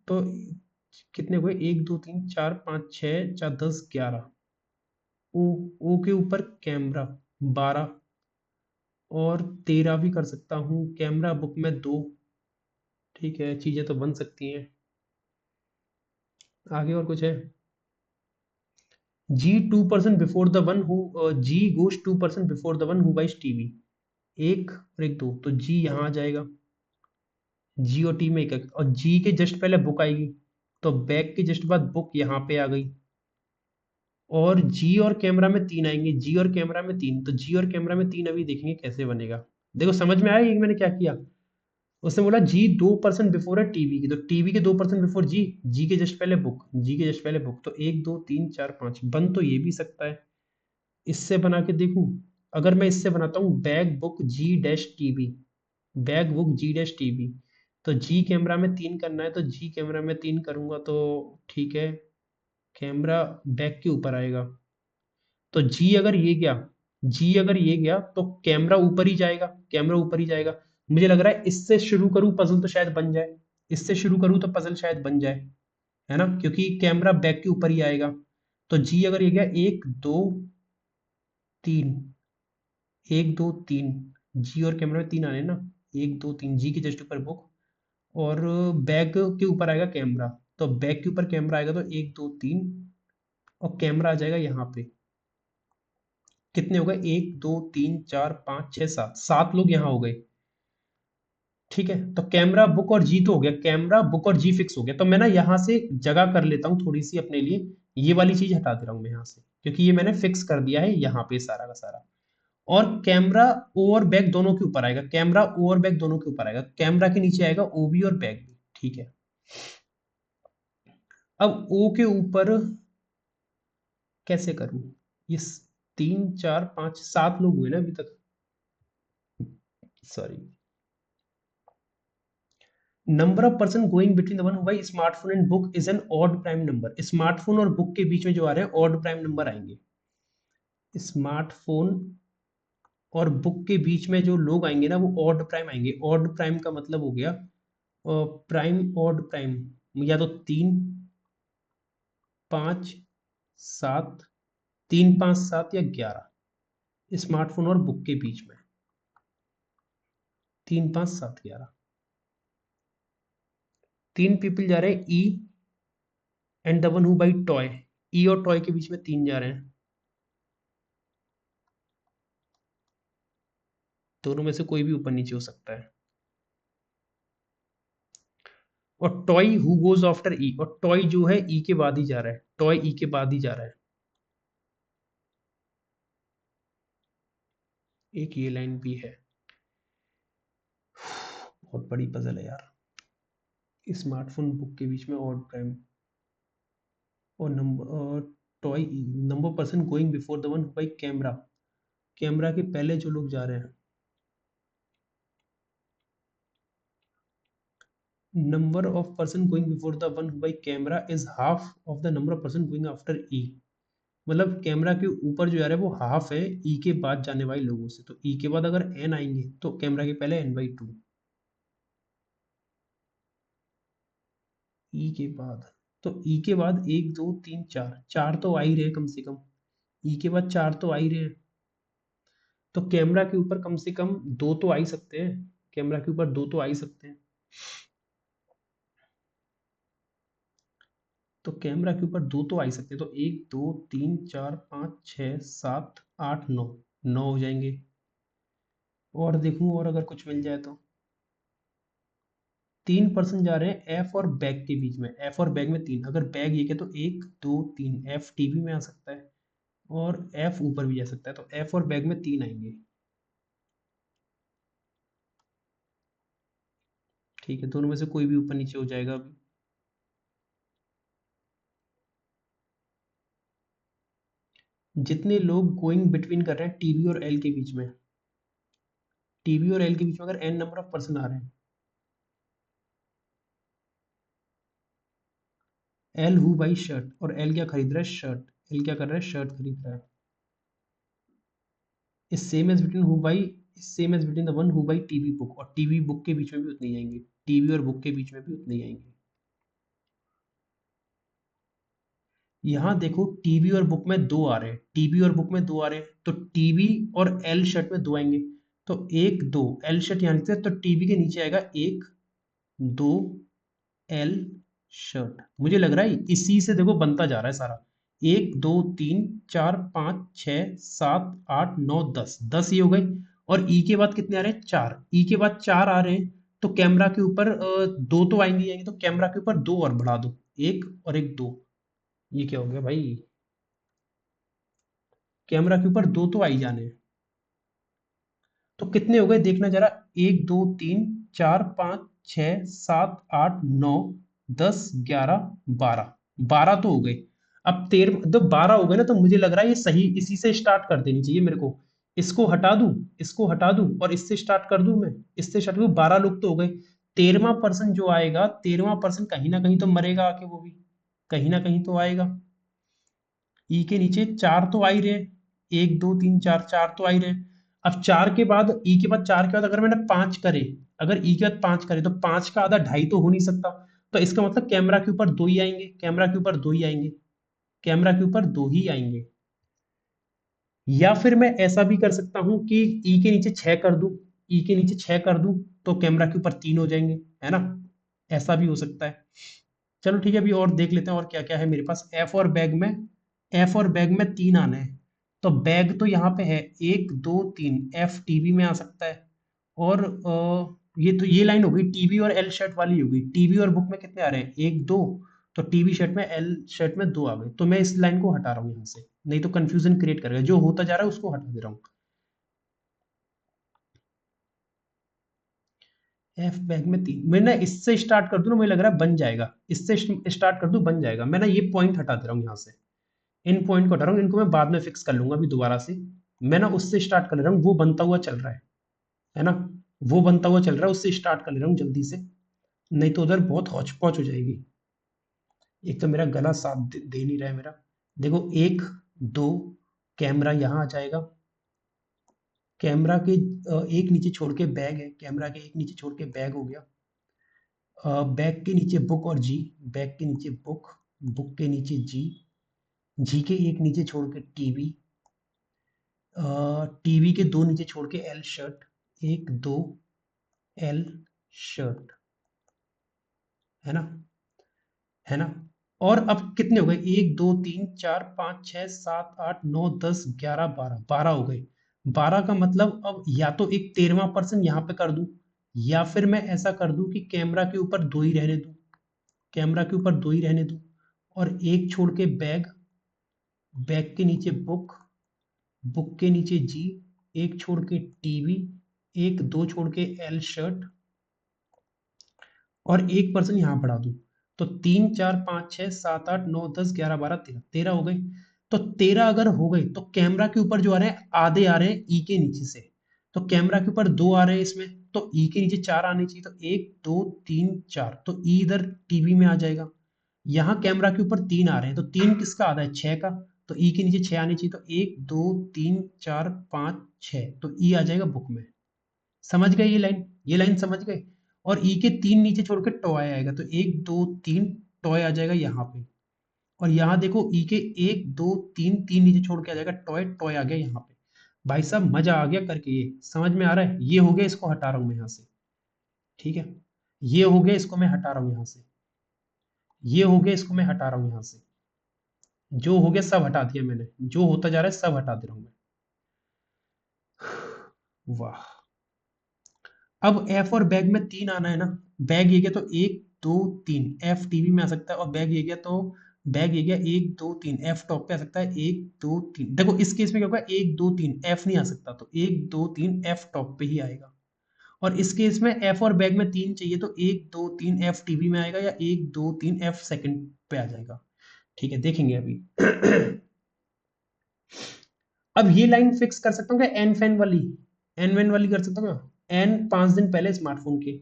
तो कितने हुए, 1 2 3 4 5 6 4 10 11, ओ, ओ के ऊपर कैमरा 12, और 13 भी कर सकता हूँ, कैमरा बुक में 2। ठीक है, चीजें तो बन सकती हैं। आगे और कुछ है? G 2 person before the one who, G goes 2 person before the one who buys TV, एक और एक दो, तो जी यहाँ आ जाएगा, जी और टी में एक, और जी के जस्ट पहले बुक आएगी, तो बैक के जस्ट बाद बुक यहाँ पे आ गई, और जी और कैमरा में 3 आएंगे, जी और कैमरा में 3, तो जी और कैमरा में 3 अभी देखेंगे कैसे बनेगा। देखो समझ में आया ये मैंने क्या किया? उसने बोला जी 2 पर्सन बिफोर है टीवी की, तो टीवी के 2 पर्सन बिफोर जी, जी के जस्ट पहले बुक, जी के जस्ट पहले बुक, तो 1 2 3 4 5 बन तो ये भी सकता है। इससे बना के देखूं, अगर मैं इससे बनाता हूँ बैग बुक जी डैश टीवी, बैग बुक जी डैश टीवी, तो जी कैमरा में 3 करना है, तो जी कैमरा में 3 करूंगा तो ठीक है, कैमरा बैग के ऊपर आएगा, तो जी अगर ये गया, जी अगर ये गया तो कैमरा ऊपर ही जाएगा, कैमरा ऊपर ही जाएगा। मुझे लग रहा है इससे शुरू करूं पजल तो शायद बन जाए, इससे शुरू करूं तो पजल शायद बन जाए, है ना, क्योंकि कैमरा बैक के ऊपर ही आएगा। तो जी अगर ये गया 1 2 3, 1 2 3, जी और कैमरा में 3 आने ना, 1 2 3, जी के जस्ट ऊपर बुक, और बैक के ऊपर आएगा कैमरा, तो बैक के ऊपर कैमरा आएगा, तो 1 2 3, और कैमरा आ जाएगा यहाँ पे। कितने हो गए, 1 2 3 4 5 6 7, 7 लोग यहाँ हो गए। ठीक है, तो कैमरा बुक और जी तो हो गया, कैमरा बुक और जी फिक्स हो गया, तो मैं ना यहाँ से जगह कर लेता हूँ थोड़ी सी अपने लिए, ये वाली चीज हटा दे रहा हूँ मैं यहाँ से, क्योंकि ये मैंने फिक्स कर दिया है यहाँ पे सारा का सारा। और कैमरा ओ और बैक दोनों के ऊपर आएगा, कैमरा ओ और बैक दोनों के ऊपर आएगा, कैमरा के नीचे आएगा ओ भी और बैक भी। ठीक है, अब ओ के ऊपर कैसे करूं, ये 3 4 5 7 लोग हुए ना अभी तक, sorry, number of person going between the one who by smartphone and book is an odd prime number, smartphone और बुक के बीच में जो आ रहे हैं ऑड प्राइम नंबर आएंगे, स्मार्टफोन और बुक के बीच में जो लोग आएंगे ना वो ऑड प्राइम आएंगे। ऑड प्राइम का मतलब हो गया प्राइम, ऑड प्राइम, या तो 3 5 7, 3 5 7 या 11, स्मार्टफोन और बुक के बीच में 3 5 7 11, 3 पीपल जा रहे हैं E and the one who buy toy, E और टॉय के बीच में 3 जा रहे हैं, दोनों में से कोई भी ऊपर नीचे हो सकता है। और टॉय हु गोज आफ्टर ई, और टॉय जो है ई के बाद ही जा रहा है, टॉय ई के बाद ही जा रहा है। एक ये लाइन भी है, बहुत बड़ी पजल है यार, स्मार्टफोन बुक के बीच में ऑड प्राइम, और number toy E, number person going before the one buy camera, camera के पहले जो लोग जा रहे हैं, number of person going before the one buy camera is half of the number of person going after E, मतलब camera के ऊपर जो आ रहा है वो हाफ है ई के बाद जाने वाले लोगों से, तो ई के बाद अगर एन आएंगे तो कैमरा के पहले n/2, ई के बाद, तो ई के बाद 1 2 3 4, 4 तो आ ही रहे कम से कम, ई के बाद 4 तो आ ही रहे हैं, तो कैमरा के ऊपर कम से कम 2 तो आ ही सकते हैं, कैमरा के ऊपर 2 तो आ ही सकते हैं, तो कैमरा के ऊपर 2 तो आ ही सकते हैं, तो 1 2 3 4 5 6 7 8 9, 9 हो जाएंगे। और देखूं और अगर कुछ मिल जाए तो 3% जा रहे हैं एफ और बैग के बीच में, एफ और बैग में 3, अगर बैग ये के तो 1 2 3, एफ टीबी में आ सकता है और एफ ऊपर भी जा सकता है, तो एफ और बैग में 3 आएंगे। ठीक है, दोनों में से कोई भी ऊपर नीचे हो जाएगा अभी। जितने लोग गोइंग बिटवीन कर रहे हैं टीबी और एल के बीच में, टीबी और एल के बीच में अगर एन नंबर ऑफ पर्सन आ रहे हैं, एल हु बाई शर्ट, और एल क्या खरीद रहा है, शर्ट, एल क्या कर रहा है, शर्ट खरीद रहा है, इस same as between who buy, same as between the one who buy TB book, और टीबी बुक के बीच में भी उतने ही आएंगे, टीबी और बुक के बीच में भी उतने ही आएंगे। यहाँ देखो टीबी और बुक में 2 आ रहे हैं, टीबी और बुक में 2 आ रहे हैं, तो टीबी और एल शर्ट में 2 आएंगे, तो 1 2 एल शर्ट यहाँ लिखते हैं, तो टीबी के नीचे आएगा 1 2 एल शर्ट। मुझे लग रहा है इसी से देखो बनता जा रहा है सारा, 1 2 3 4 5 6 7 8 9 10, 10 ये हो गए, और ई के बाद कितने आ रहे हैं, 4, ई के बाद 4 आ रहे हैं, तो कैमरा के ऊपर 2 तो आएंगे ही आएंगे, तो कैमरा के ऊपर 2 और बढ़ा दो, एक और एक 2, ये क्या हो गया भाई, कैमरा के ऊपर 2 तो आ ही जाने हैं। तो कितने हो गए देखना जरा, 1 2 3 4 5 6 7 8 9 10 11 12, 12 तो हो गए। अब 13, तो 12 हो गए ना, तो मुझे लग रहा है ये सही, इसी से स्टार्ट कर देनी चाहिए मेरे को, इसको हटा दूं, इसको हटा दूं और इससे स्टार्ट कर दूं, मैं इससे स्टार्ट करूं, 12 लोग तो हो गए, 13वां पर्सन जो आएगा, 13वां पर्सन कहीं ना कहीं तो मरेगा आके, वो भी कहीं ना कहीं तो आएगा। ई के नीचे 4 तो आ ही रहे, 1 2 3 4, 4 तो आ ही रहे। अब 4 के बाद, ई के बाद 4 के बाद अगर मैंने 5 करे, अगर ई के बाद 5 करे, तो 5 का आधा 2.5 तो हो नहीं सकता, तो इसका मतलब कैमरा के ऊपर 2 ही आएंगे, कैमरा के ऊपर 2 ही आएंगे, कैमरा के ऊपर 2 ही आएंगे। या फिर मैं ऐसा भी कर सकता हूं कि ई के नीचे 6 कर दूं, ई के नीचे 6 कर दूं, तो कैमरा के ऊपर 3 हो जाएंगे, है ना, ऐसा भी हो सकता है। चलो ठीक है, अभी और देख लेते हैं और क्या क्या है मेरे पास, एफ और बैग में, एफ और बैग में 3 आने हैं, तो बैग तो यहाँ पे है 1 2 3, एफ टीबी में आ सकता है, और ये तो ये लाइन हो गई टीबी और एल शर्ट वाली हो गई, टीबी और बुक में कितने आ रहे हैं, 1 2, तो टीबी शर्ट में, एल शर्ट में 2 आ गए, तो मैं इस लाइन को हटा रहा हूँ यहाँ से, नहीं तो कंफ्यूजन क्रिएट करेगा, जो होता जा रहा है उसको हटा दे रहा हूँ। एफ बैग में 3, मैं ना इससे स्टार्ट कर दूं ना, मुझे लग रहा है बन जाएगा, इससे स्टार्ट कर दूं बन जाएगा, मैं ना ये पॉइंट हटा दे रहा हूँ यहाँ से, इन पॉइंट को हटा रहा हूँ, इनको मैं बाद में फिक्स कर लूंगा अभी दोबारा से, मैं ना उससे स्टार्ट कर ले रहा हूँ, वो बनता हुआ चल रहा है ना, वो बनता हुआ चल रहा है, उससे स्टार्ट कर ले रहा हूँ जल्दी से, नहीं तो उधर बहुत हौच पौच हो जाएगी। एक तो मेरा गला साथ दे नहीं रहा है मेरा। देखो 1 2, कैमरा यहाँ आ जाएगा, कैमरा के एक नीचे छोड़ के बैग है, कैमरा के एक नीचे छोड़ के बैग हो गया, बैग के नीचे बुक और जी, बैग के नीचे बुक, बुक के नीचे जी, जी के एक नीचे छोड़ के टीवी, टीवी के 2 नीचे छोड़ के एल शर्ट, 1 2 एल शर्ट, है ना, है ना। और अब कितने हो गए, 1 2 3 4 5 6 7 8 9 10 11 12, 12 हो गए, 12 का मतलब अब या तो एक 13वां पर्सन यहाँ पे कर दूं, या फिर मैं ऐसा कर दूं कि कैमरा के ऊपर 2 ही रहने दूं, कैमरा के ऊपर 2 ही रहने दूं, और एक छोड़ के बैग, बैग के नीचे बुक, बुक के नीचे जी, एक छोड़ के टीवी, 1 2 छोड़ के एल शर्ट, और एक पर्सन यहाँ बढ़ा दूं, तो 3 4 5 6 7 8 9 10 11 12 13, 13 हो गए। तो 13 अगर हो गए, तो कैमरा के ऊपर जो आ रहे हैं आधे आ रहे हैं ई के नीचे से, तो कैमरा के ऊपर 2 आ रहे हैं इसमें, तो ई के नीचे 4 आने चाहिए, तो 1 2 3 4, तो ई इधर टीवी में आ जाएगा। यहाँ कैमरा के ऊपर 3 आ रहे हैं, तो 3 किसका आधा है, 6 का, तो ई के नीचे 6 आने चाहिए, तो 1 2 3 4 5 6, तो ई आ जाएगा बुक में। समझ गए ये लाइन, ये लाइन समझ गए। और ई के 3 नीचे छोड़ के टॉय आएगा, तो 1 2 3 टॉय आ जाएगा यहाँ पे, और यहाँ देखो ई के 1 2 3, 3 नीचे छोड़ के आ जाएगा टॉय, टॉय आ गया यहाँ पे। भाई साहब मजा आ गया करके, ये समझ में आ रहा है, ये हो गया, इसको हटा रहा हूँ मैं यहाँ से, ठीक है, ये हो गया, इसको मैं हटा रहा हूँ यहाँ से, ये हो गया, इसको मैं हटा रहा हूँ यहाँ से, जो हो गया सब हटा दिया मैंने, जो होता जा रहा है सब हटा दे रहा हूँ मैं। वाह, अब एफ और बैग में 3 आना है ना, बैग ये गया तो 1 2 3, एफ टीवी में आ सकता है, और बैग ये गया तो बैग ये गया 1 2 3, एफ टॉप पे आ सकता है 1 2 3। देखो इस केस में क्या होगा, 1 2 3 एफ नहीं आ सकता, तो 1 2 3 एफ टॉप पे ही आएगा। और इस केस में एफ और बैग में 3 चाहिए, तो 1 2 3 एफ टीवी में आएगा, या 1 2 3 एफ सेकंड पे आ जाएगा। ठीक है, देखेंगे अभी। अब ये लाइन फिक्स कर सकता हूँ क्या, एन फैन वाली, एन वैन वाली कर सकता हूँ क्या, एन 5 दिन पहले स्मार्टफोन के,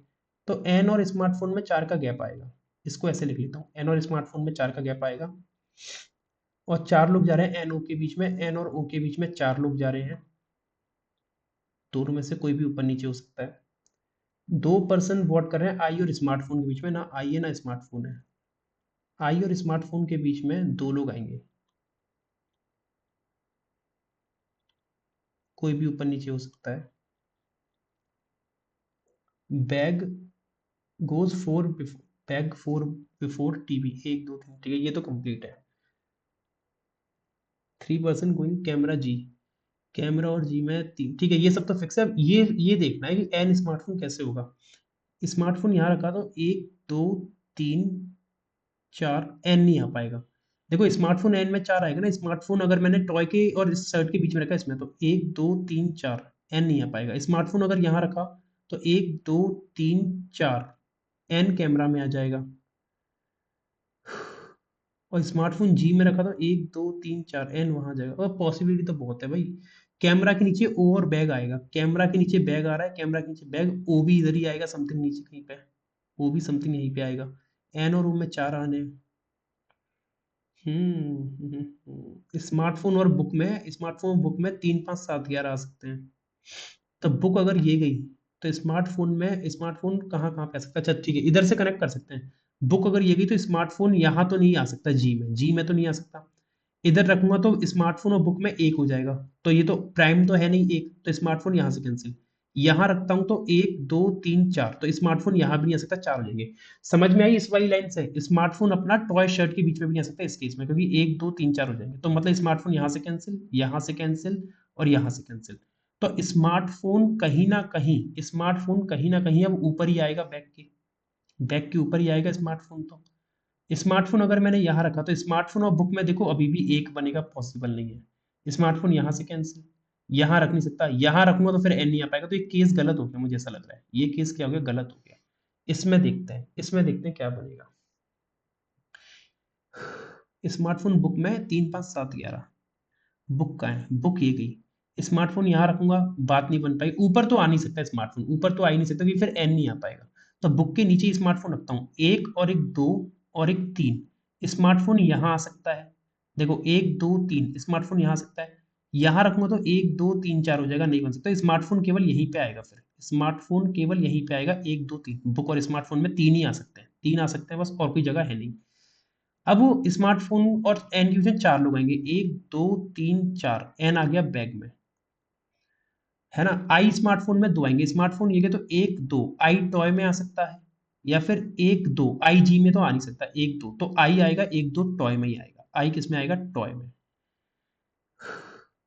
तो एन और स्मार्टफोन में 4 का गैप आएगा। इसको ऐसे लिख लेता हूँ, एन और स्मार्टफोन में 4 का गैप आएगा, और 4 लोग जा रहे हैं एन ओ के बीच में, एन और ओ के बीच में 4 लोग जा रहे हैं, दोनों में से कोई भी ऊपर नीचे हो सकता है। 2 पर्सन वोट कर रहे हैं आई और स्मार्टफोन के बीच में, ना आई है ना स्मार्टफोन है, आई और स्मार्टफोन के बीच में 2 लोग आएंगे, कोई भी ऊपर नीचे हो सकता है। Bag goes four, bag 4 before TV, 1 2 3, ठीक है, ये तो कंप्लीट है। 3 पर्सन गोइंग कैमरा जी, कैमरा और जी में 3, ठीक है, ये सब तो फिक्स है। ये देखना है कि एन स्मार्टफोन कैसे होगा। स्मार्टफोन यहाँ रखा तो 1 2 3 4, एन नहीं आ पाएगा। देखो स्मार्टफोन एन में 4 आएगा ना, स्मार्टफोन अगर मैंने टॉय के और इस शर्ट के बीच में रखा इसमें, तो 1 2 3 4, एन नहीं आ पाएगा। स्मार्टफोन अगर यहाँ रखा तो 1 2 3 4, एन कैमरा में आ जाएगा। और स्मार्टफोन जी में रखा तो 1 2 3 4, एन वहां जाएगा, और पॉसिबिलिटी तो बहुत है भाई। कैमरा के नीचे ओ और बैग आएगा, कैमरा के नीचे बैग आ रहा है, कैमरा के नीचे बैग, ओ भी इधर ही आएगा समथिंग नीचे कहीं पे, ओ भी समथिंग यहीं पे आएगा। एन और ओ में 4 आने हैं। स्मार्टफोन और बुक में, स्मार्टफोन बुक में 3 5 7 11 आ सकते हैं। तो बुक अगर ये गई, तो स्मार्टफोन में स्मार्टफोन कहाँ कहाँ पे आ सकता है, अच्छा ठीक है, इधर से कनेक्ट कर सकते हैं। बुक अगर ये गई तो स्मार्टफोन यहाँ तो नहीं आ सकता, जी में तो नहीं आ सकता। इधर रखूंगा तो स्मार्टफोन और बुक में एक हो जाएगा, तो ये तो प्राइम तो है नहीं एक, तो स्मार्टफोन यहाँ से कैंसिल। यहाँ रखता हूं तो 1 2 3 4, तो स्मार्टफोन यहाँ भी नहीं आ सकता, 4 हो जाएंगे। समझ में आई इस वाली लाइन से, स्मार्टफोन अपना टॉय शर्ट के बीच में भी नहीं आ सकता इस केस में, क्योंकि 1 2 3 4 हो जाएंगे, तो मतलब स्मार्टफोन यहाँ से कैंसिल, यहाँ से कैंसिल, और यहाँ से कैंसिल। तो स्मार्टफोन कहीं ना कहीं अब ऊपर ही आएगा, बैक के ऊपर ही आएगा स्मार्टफोन। तो स्मार्टफोन अगर मैंने यहाँ रखा तो स्मार्टफोन और बुक में देखो अभी भी एक बनेगा, पॉसिबल नहीं है। स्मार्टफोन यहाँ से कैंसिल, यहाँ रख नहीं सकता, यहाँ रखूंगा तो फिर एन नहीं आ पाएगा, तो ये केस गलत हो गया, मुझे ऐसा लग रहा है ये केस क्या हो गया, गलत हो गया। इसमें देखते हैं क्या बनेगा। स्मार्टफोन बुक में 3 5 7 11, बुक का है, बुक ये गई, स्मार्टफोन यहाँ रखूंगा, बात नहीं बन पाई, ऊपर तो आ नहीं सकता स्मार्टफोन, ऊपर तो आ ही नहीं सकता, क्योंकि फिर एन नहीं आ पाएगा। तो बुक के नीचे स्मार्टफोन रखता हूँ, एक और एक 2 और एक 3, स्मार्टफोन यहाँ आ सकता है। देखो 1 2 3 स्मार्टफोन यहाँ आ सकता है, यहाँ रखूंगा तो 1 2 3 4 हो जाएगा, नहीं बन सकता, स्मार्टफोन केवल यहीं पे आएगा, फिर स्मार्टफोन केवल यहीं पे आएगा, 1 2 3, बुक और स्मार्टफोन में 3 ही आ सकते हैं, 3 आ सकते हैं बस, और कोई जगह है नहीं। अब वो स्मार्टफोन और एन यूजर 4 लोग आएंगे, 1 2 3 4, एन आ गया बैग में, है ना। आई स्मार्टफोन में 2 आएंगे, स्मार्टफोन ये गया तो 1 2, आई टॉय में आ सकता है, या फिर 1 2 आई जी में तो आ नहीं सकता, 1 2 तो आई आएगा, 1 2 टॉय में ही आएगा, आई किस में आएगा, टॉय में।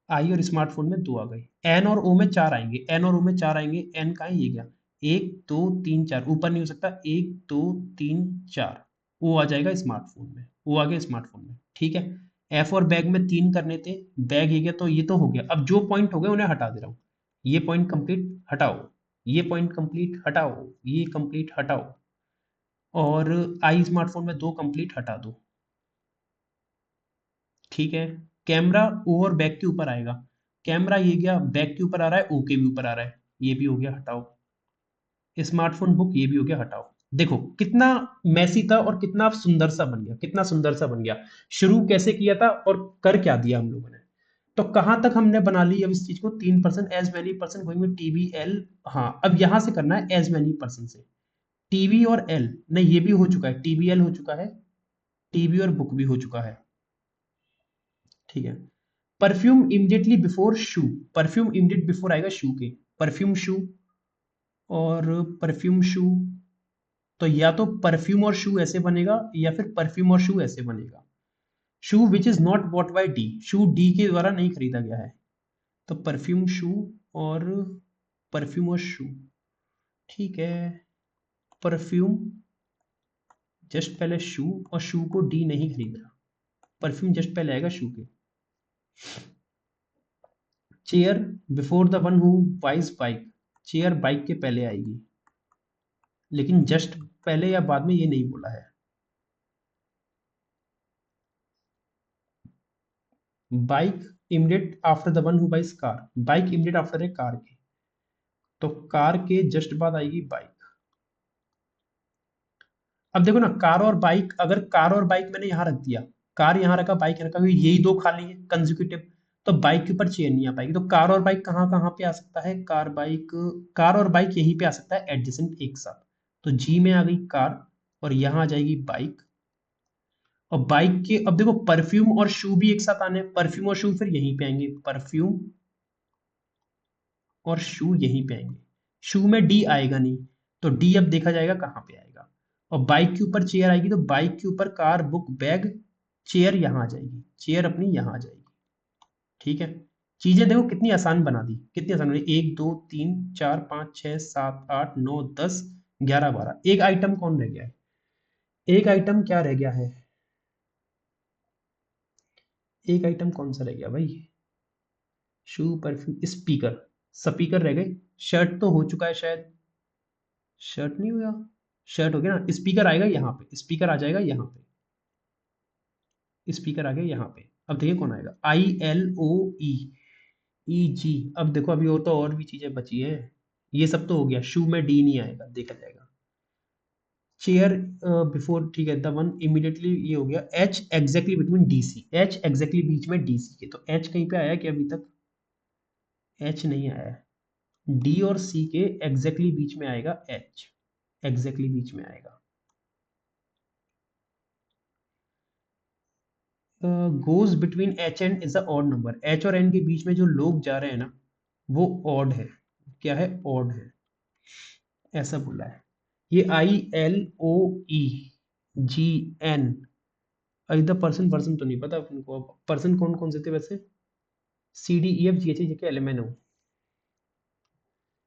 आई और स्मार्टफोन में 2 आ गए, एन और ओ में 4 आएंगे, एन और ओ में 4 आएंगे, एन का है ये गया, 1 2 3 4, ऊपर नहीं हो सकता, 1 2 3 4, वो आ जाएगा स्मार्टफोन में, वो आ गया स्मार्टफोन में, ठीक है। एफ और बैग में 3 करने थे, बैग ये गया तो ये तो हो गया, अब जो पॉइंट हो गए उन्हें हटा दे रहा हूँ। ये पॉइंट कंप्लीट हटाओ, ये पॉइंट कंप्लीट हटाओ, ये कंप्लीट हटाओ, और आई स्मार्टफोन में 2 कंप्लीट हटा दो, ठीक है। कैमरा ओ और बैक के ऊपर आएगा, कैमरा ये गया बैक के ऊपर आ रहा है, ओ के भी ऊपर आ रहा है, ये भी हो गया हटाओ। स्मार्टफोन बुक ये भी हो गया हटाओ। देखो कितना मैसी था और कितना सुंदर सा बन गया, कितना सुंदर सा बन गया। शुरू कैसे किया था और कर क्या दिया हम लोगों ने। तो कहां तक हमने बना ली अब इस चीज को, 3 person, as many person going with TV L. हाँ अब यहां से करना है एज मैनी पर्सन से, टीवी और एल, नहीं ये भी हो चुका है, टीवी एल हो चुका है, टीवी और बुक भी हो चुका है, ठीक है। परफ्यूम इमीडिएटली बिफोर शू, परफ्यूम इमीडिएट बिफोर आएगा शू के, परफ्यूम शू, और परफ्यूम शू, तो या तो परफ्यूम और शू ऐसे बनेगा, या फिर परफ्यूम और शू ऐसे बनेगा। Shoe which is not bought by D, shoe D के द्वारा नहीं खरीदा गया है, तो परफ्यूम शू और परफ्यूम और शू, ठीक है, परफ्यूम जस्ट पहले शू, और शू को डी नहीं खरीद रहा, परफ्यूम जस्ट पहले आएगा शू के। Chair before the one who buys bike, chair bike के पहले आएगी, लेकिन जस्ट पहले या बाद में ये नहीं बोला है। Bike immediate after the one who buys car, bike immediate after है कार के, तो कार के जस्ट बाद आएगी बाइक। अब देखो ना, कार और बाइक, अगर कार और बाइक मैंने यहां रख दिया, कार यहां रखा बाइक यहां रखा, क्योंकि यही दो खाली है कंसेक्यूटिव, तो बाइक के ऊपर चेन नहीं आ पाएगी, तो कार और बाइक कहाँ कहाँ पे आ सकता है, कार बाइक, कार और बाइक यहीं पे आ सकता है एडजेसेंट एक साथ, तो जी में आ गई कार, और यहां आ जाएगी बाइक। और बाइक के, अब देखो परफ्यूम और शू भी एक साथ आने, परफ्यूम और शू फिर यहीं पे आएंगे, परफ्यूम और शू यहीं पे आएंगे, शू में डी आएगा नहीं, तो डी अब देखा जाएगा कहाँ पे आएगा, और बाइक के ऊपर चेयर आएगी, तो बाइक के ऊपर कार बुक बैग, चेयर यहां आ जाएगी, चेयर अपनी यहां आ जाएगी। ठीक है, चीजें देखो कितनी आसान बना दी, कितनी आसान बनी, 1 2 3 4 5 6 7 8 9 10 11 12, एक आइटम कौन रह गया है, एक आइटम क्या रह गया है, एक आइटम कौन सा रह गया भाई, शू परफ्यूम स्पीकर, स्पीकर रह गए, शर्ट तो हो चुका है शायद, शर्ट नहीं हुआ, शर्ट हो गया ना, स्पीकर आएगा यहाँ पे, स्पीकर आ जाएगा यहाँ पे, स्पीकर आ गया यहाँ पे। अब देखिए कौन आएगा, ILOE, EG। अब देखो अभी और तो और भी चीजें बची है, ये सब तो हो गया, शू में डी नहीं आएगा, देखा जाएगा। चेयर बिफोर, ठीक है, द वन इमीडिएटली, ये हो गया, H exactly between DC, H exactly बीच में DC के, तो एच कहीं पे आया क्या अभी तक, एच नहीं आया है, डी और सी के एग्जैक्टली बीच में आएगा एच, एग्जैक्टली बीच में आएगा। Goes between H and is a odd number, H और एन के बीच में जो लोग जा रहे हैं ना, वो ऑड है, क्या है, ऑड है, ऐसा बोला है। ये ILOEGN, इधर पर्सन, पर्सन तो नहीं पता उनको, पर्सन कौन कौन से थे वैसे, CDEFGHIJKLMNO,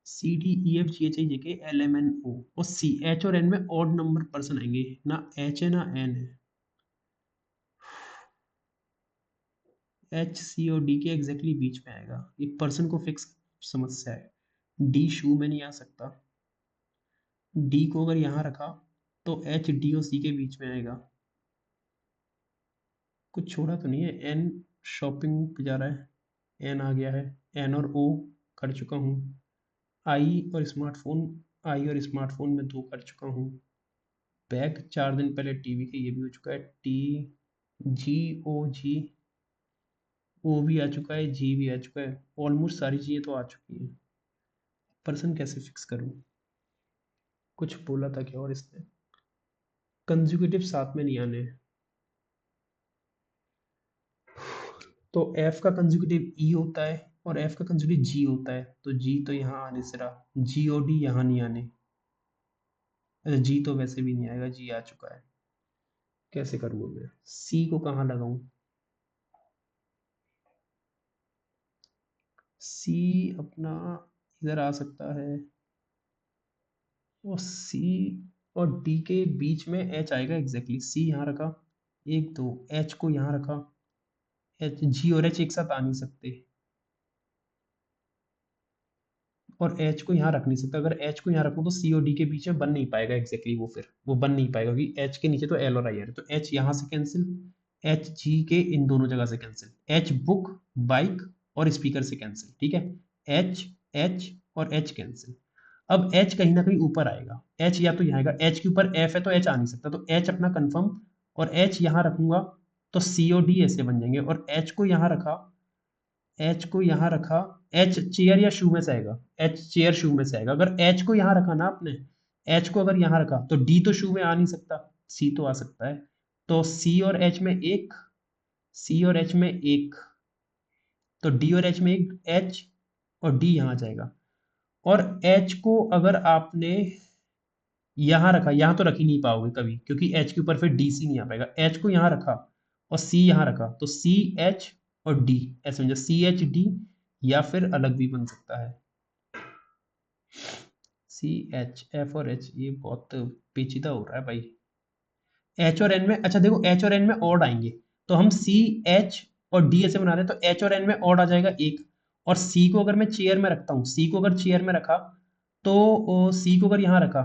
CDEFGHIJKLMNO, और सी, एच और एन में ऑड नंबर पर्सन आएंगे, ना एच है ना एन है, एच सी और डी के एग्जैक्टली बीच में आएगा, ये पर्सन को फिक्स समस्या है। डी शू में नहीं आ सकता, डी को अगर यहाँ रखा तो एच डी और सी के बीच में आएगा, कुछ छोड़ा तो नहीं है, एन शॉपिंग पे जा रहा है, एन आ गया है, एन और ओ कर चुका हूँ, आई और स्मार्टफोन, आई और स्मार्टफोन में 2 कर चुका हूँ, बैग 4 दिन पहले टीवी के, ये भी हो चुका है, टी, GOG, ओ भी आ चुका है, जी भी आ चुका है, ऑलमोस्ट सारी चीज़ें तो आ चुकी हैं। पर्सन कैसे फिक्स करूँ, कुछ बोला था क्या और इसने, कंज्यूगेटिव साथ में नहीं आने, तो एफ का कंज्यूगेटिव ई होता है और एफ का कंज्यूगेटिव जी होता है, तो जी तो यहाँ आने से रहा, GOD यहाँ नहीं आने, अच्छा जी तो वैसे भी नहीं आएगा, जी आ चुका है, कैसे करूँगा मैं, सी को कहाँ लगाऊं, सी अपना इधर आ सकता है, और सी और डी के बीच में एच आएगा, एग्जैक्टली सी यहाँ रखा, 1 2, एच को यहाँ रखा, एच, जी और एच एक साथ आ नहीं सकते, और एच को यहाँ रख नहीं सकता, अगर एच को यहाँ रखूँ तो सी और डी के बीच में बन नहीं पाएगा एग्जैक्टली, वो फिर वो बन नहीं पाएगा, क्योंकि एच के नीचे तो एल और आई है, तो एच यहाँ से कैंसिल, एच जी के इन दोनों जगह से कैंसिल, एच बुक बाइक और स्पीकर से कैंसिल, ठीक है, एच, एच और एच कैंसिल। अब एच कहीं ना कहीं ऊपर आएगा, एच या तो यहाँ आएगा, एच के ऊपर एफ है तो एच आ नहीं सकता, तो एच अपना कंफर्म, और एच यहाँ रखूंगा तो सी और डी ऐसे बन जाएंगे, और एच को यहाँ रखा, एच को यहाँ रखा, एच चेयर या शू में से आएगा, एच चेयर शू में से आएगा, अगर एच को यहाँ रखा ना आपने, एच को अगर यहाँ रखा तो डी तो शू में आ नहीं सकता, सी तो आ सकता है, तो सी और एच में एक, सी और एच में एक, तो डी और एच में एक, एच और डी यहाँ जाएगा, और एच को अगर आपने यहाँ रखा, यहाँ तो रख ही नहीं पाओगे कभी, क्योंकि एच के ऊपर फिर डी सी नहीं आ पाएगा, एच को यहाँ रखा और सी यहाँ रखा, तो सी एच और डी, ऐसे समझो CHD, या फिर अलग भी बन सकता है, सी एच, एफ और एच, ये बहुत पेचीदा हो रहा है भाई। एच और एन में, अच्छा देखो एच और एन में ऑड आएंगे, तो हम सी एच और डी ऐसे बना रहे हैं, तो एच और एन में ऑड आ जाएगा एक। और सी को अगर मैं चेयर में रखता हूँ, सी को अगर चेयर में रखा, तो सी को अगर यहाँ रखा,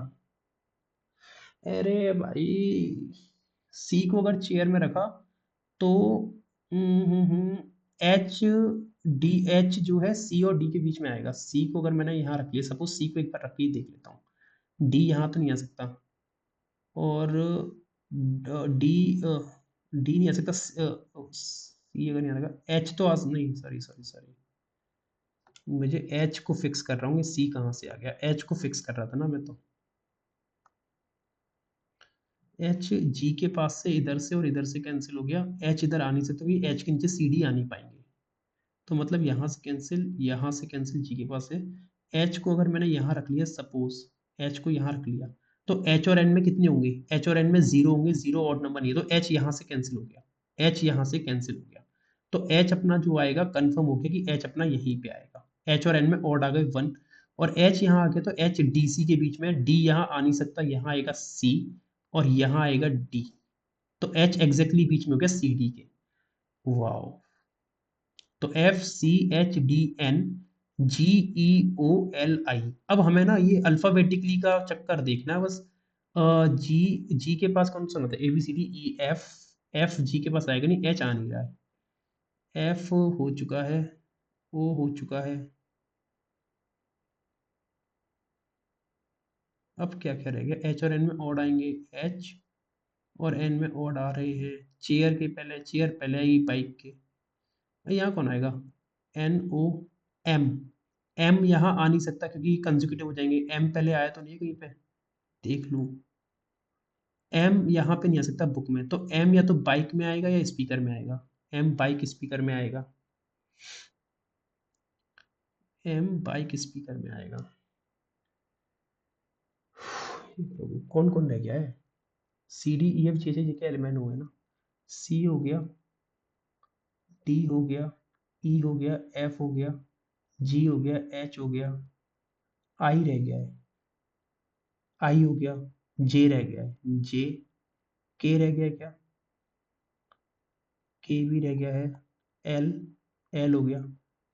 अरे भाई, सी को अगर चेयर में रखा, तो एच डी, एच जो है सी और डी के बीच में आएगा। सी को अगर मैंने यहाँ रख लिया, सपोज सी को एक बार रख के ही देख लेता हूँ, डी यहाँ तो नहीं आ सकता, और डी, डी नहीं आ सकता, सी अगर नहीं आ सकता, एच तो आज नहीं, सॉरी सॉरी सॉरी, मुझे एच को फिक्स कर रहा हूँ, सी कहाँ से आ गया, एच को फिक्स कर रहा था ना मैं, तो एच जी के पास से इधर से और इधर से कैंसिल हो गया, एच इधर आ नहीं सकता क्योंकि एच के नीचे सी डी आ नहीं पाएंगे, तो मतलब यहाँ से कैंसिल, यहाँ से कैंसिल, जी के पास है। एच को अगर मैंने यहाँ रख लिया, सपोज एच को यहाँ रख लिया, तो एच और एन में कितने होंगे, एच और एन में जीरो होंगे, जीरो ऑड नंबर नहीं है, तो एच यहाँ से कैंसिल हो गया, एच यहाँ से कैंसिल हो गया, तो एच अपना जो आएगा कंफर्म हो गया कि एच अपना यहीं पे आएगा। एच और एन में ऑड आ गए वन, और एच यहाँ आ गया, तो एच डी सी के बीच में, डी यहाँ आ नहीं सकता, यहाँ आएगा सी और यहाँ आएगा डी, तो एच एग्जैक्टली बीच में हो गया सी डी के। वाओ, तो F C H D N G E O L I. अब हमें ना ये अल्फाबेटिकली का चक्कर देखना है बस। जी, जी के पास कौन सा होता है, A B C D E F, F G के पास आएगा नहीं, एच आ नहीं रहा है, एफ हो चुका है, ओ हो चुका है, अब क्या क्या रह गया, एच और एन में ऑड आएंगे, एच और एन में ऑड आ रहे हैं, चेयर के पहले, चेयर पहले आएगी बाइक के, यहाँ कौन आएगा, एन ओ एम, एम यहाँ आ नहीं सकता क्योंकि कंसेक्यूटिव हो जाएंगे, एम पहले आया तो नहीं है कहीं पे, देख लूं, एम यहाँ पे नहीं आ सकता बुक में, तो एम या तो बाइक में आएगा या स्पीकर में आएगा, एम बाइक स्पीकर में आएगा, एम बाइक स्पीकर में आएगा। हे प्रभु, कौन कौन रह गया है, सी डी ई एफ जे जे के एलिमेंट हुए ना, सी हो गया, डी हो गया, ई हो गया, एफ हो गया, जी हो गया, एच हो गया, आई रह गया है, आई हो गया, जे रह गया है, जे, के रह गया है क्या, के भी रह गया है, एल, एल हो गया,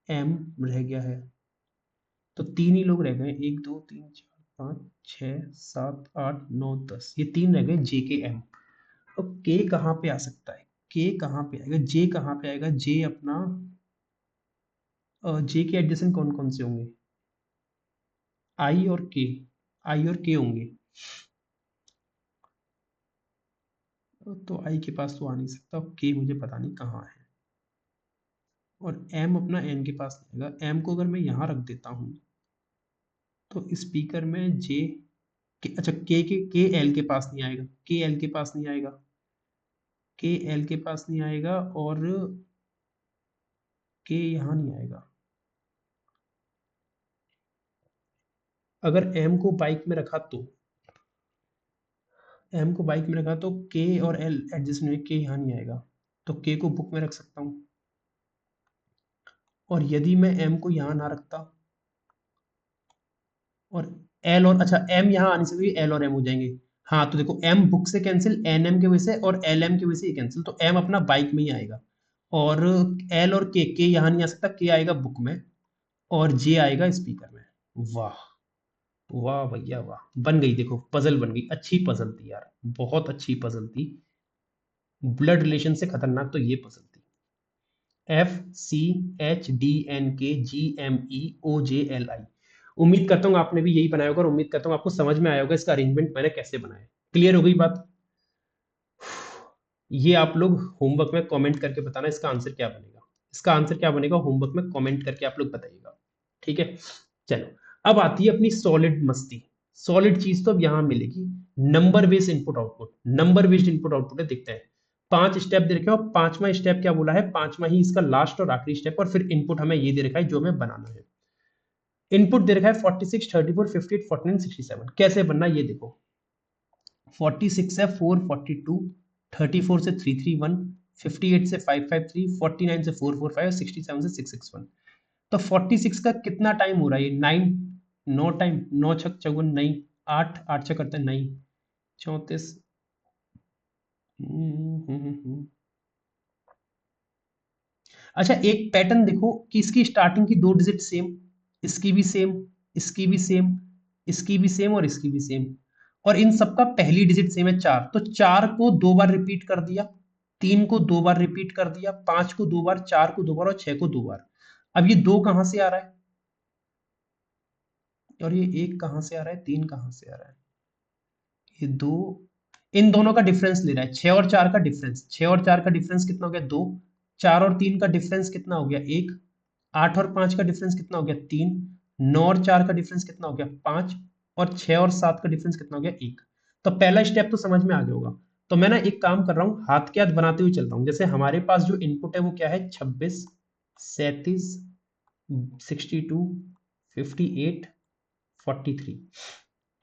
एम रह गया है, तो तीन ही लोग रह गए, एक दो तीन चार पाँच छः सात आठ नौ दस, ये तीन रह गए, जे के एम। अब के कहाँ पे आ सकता है, के कहाँ पे आएगा, जे कहाँ पे आएगा, जे अपना, जे के एडजेसेंट कौन कौन से होंगे, आई और के, आई और के होंगे, तो आई के पास तो आ नहीं सकता, के मुझे पता नहीं कहाँ है, और एम अपना एन के पास नहीं आएगा, एम को अगर मैं यहाँ रख देता हूँ, तो स्पीकर में जे के, अच्छा के एल के पास नहीं आएगा, के एल के पास नहीं आएगा, के एल के पास नहीं आएगा, और के यहाँ नहीं आएगा। अगर एम को बाइक में रखा, तो एम को बाइक में रखा तो के और एल एडजस्ट नहीं, के यहाँ नहीं आएगा, तो के को बुक में रख सकता हूँ, और यदि मैं एम को यहाँ ना रखता, और एल और, अच्छा एम यहाँ आने से भी एल और एम हो जाएंगे, हाँ तो देखो एम बुक से कैंसिल, एन एम की वजह से और एल एम की वजह से ये कैंसिल, तो एम अपना बाइक में ही आएगा, और एल और के यहाँ नहीं आ सकता, के आएगा बुक में, और जे आएगा स्पीकर में। वाह, वाह भैया वाह, बन गई, देखो पजल बन गई, अच्छी पजल थी यार, बहुत अच्छी पजल थी, ब्लड रिलेशन से खतरनाक तो ये पजल थी। F C H D N K G M E O J L I, उम्मीद करता हूँ आपने भी यही बनाया होगा, और उम्मीद करता हूँ आपको समझ में आया होगा इसका अरेंजमेंट मैंने कैसे बनाया है। क्लियर हो गई बात, ये आप लोग होमवर्क में कमेंट करके बताना इसका आंसर क्या बनेगा, इसका आंसर क्या बनेगा होमवर्क में कमेंट करके आप लोग बताइएगा, ठीक है। चलो, अब आती है अपनी सॉलिड मस्ती, सॉलिड चीज तो अब यहां मिलेगी, number based input output, number based input output है, देखते हैं। पांच स्टेप दे रखे हो, पांचवा स्टेप क्या बोला है, पांचवा ही इसका लास्ट और आखिरी स्टेप, और फिर इनपुट हमें ये दे रखा है जो हमें बनाना है। इनपुट दे रखा है 46 34 58 49 67, कैसे बनना ये देखो, 46 है 442, 34 से 331, 58 से 553, 49 से 445, 67 से 661, तो 46 का कितना टाइम हो रहा है, ये 9, 9 टाइम, 9 छक 54, नहीं 8, 8 छक करते हैं, नहीं 34। अच्छा एक पैटर्न देखो कि इसकी स्टार्टिंग की 2 डिजिट सेम, इसकी भी सेम, इसकी भी सेम, इसकी भी सेम और इसकी भी सेम, और इन सबका पहली डिजिट सेम है 4, तो 4 को 2 बार रिपीट कर दिया, 3 को 2 बार रिपीट कर दिया, 5 को 2 बार, 4 को 2 बार और 6 को 2 बार। अब ये 2 कहां से आ रहा है और ये 1 कहां से आ रहा है, 3 कहां से आ रहा है, ये 2, इन दोनों का डिफरेंस ले रहा है, 6 और 4 का डिफरेंस, 6 और 4 का डिफरेंस कितना हो गया 2, 4 और 3 का डिफरेंस कितना हो गया 1, 8 और 5 का डिफरेंस कितना हो गया 3, 9 और 4 का डिफरेंस कितना हो गया 5, और 6 और 7 का डिफरेंस कितना हो गया 1। तो पहला स्टेप तो समझ में आ गया होगा। तो मैं ना एक काम कर रहा हूँ, हाथ के हाथ बनाते हुए चल रहा हूँ। जैसे हमारे पास जो इनपुट है वो क्या है, 26, 37, 62, 58, 43।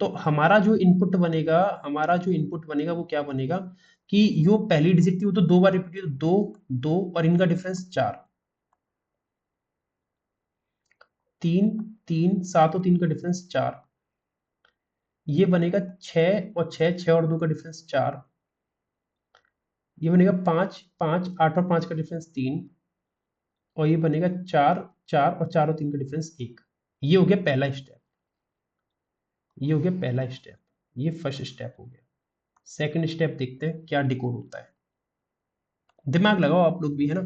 तो हमारा जो इनपुट बनेगा, हमारा जो इनपुट बनेगा वो क्या बनेगा कि जो पहली डिजिट थी वो तो 2 बार रिपीट हुई, 2, 2 और इनका डिफरेंस 4, 3, 3, 7 और 3 का डिफरेंस 4, ये बनेगा 6 और 6, 6 और 2 का डिफरेंस 4, ये बनेगा 5, 5, 8 और 5 का डिफरेंस 3, और ये बनेगा 4, 4 और 4 और 3 का डिफरेंस 1। ये हो गया पहला स्टेप, ये हो गया पहला स्टेप, ये फर्स्ट स्टेप हो गया। सेकंड स्टेप देखते हैं क्या डिकोड होता है, दिमाग लगाओ आप लोग भी, है ना।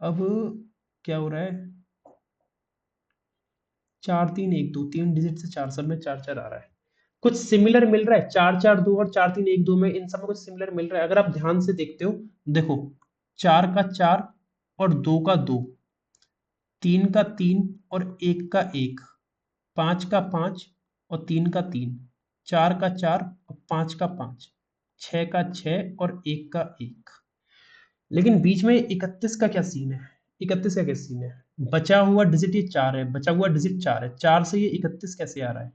अब क्या हो रहा है, 4, 3, 1, 2, 3 डिजिट से 4, सब में 4, 4 आ रहा है, कुछ सिमिलर मिल रहा है, 4, 4, 2 और 4, 3, 1, 2 में इन सब में कुछ सिमिलर मिल रहा है। अगर आप ध्यान से देखते हो, देखो 4 का 4 और 2 का 2, 3 का 3 और 1 का 1, 5 का 5 और 3 का 3, 4 का 4 और 5 का 5, 6 का 6 और 1 का 1। लेकिन बीच में 31 का क्या सीन है, 31 का क्या सीन है, बचा हुआ डिजिट ये 4 है, बचा हुआ डिजिट 4 है, 4 से ये 31 कैसे आ रहा है,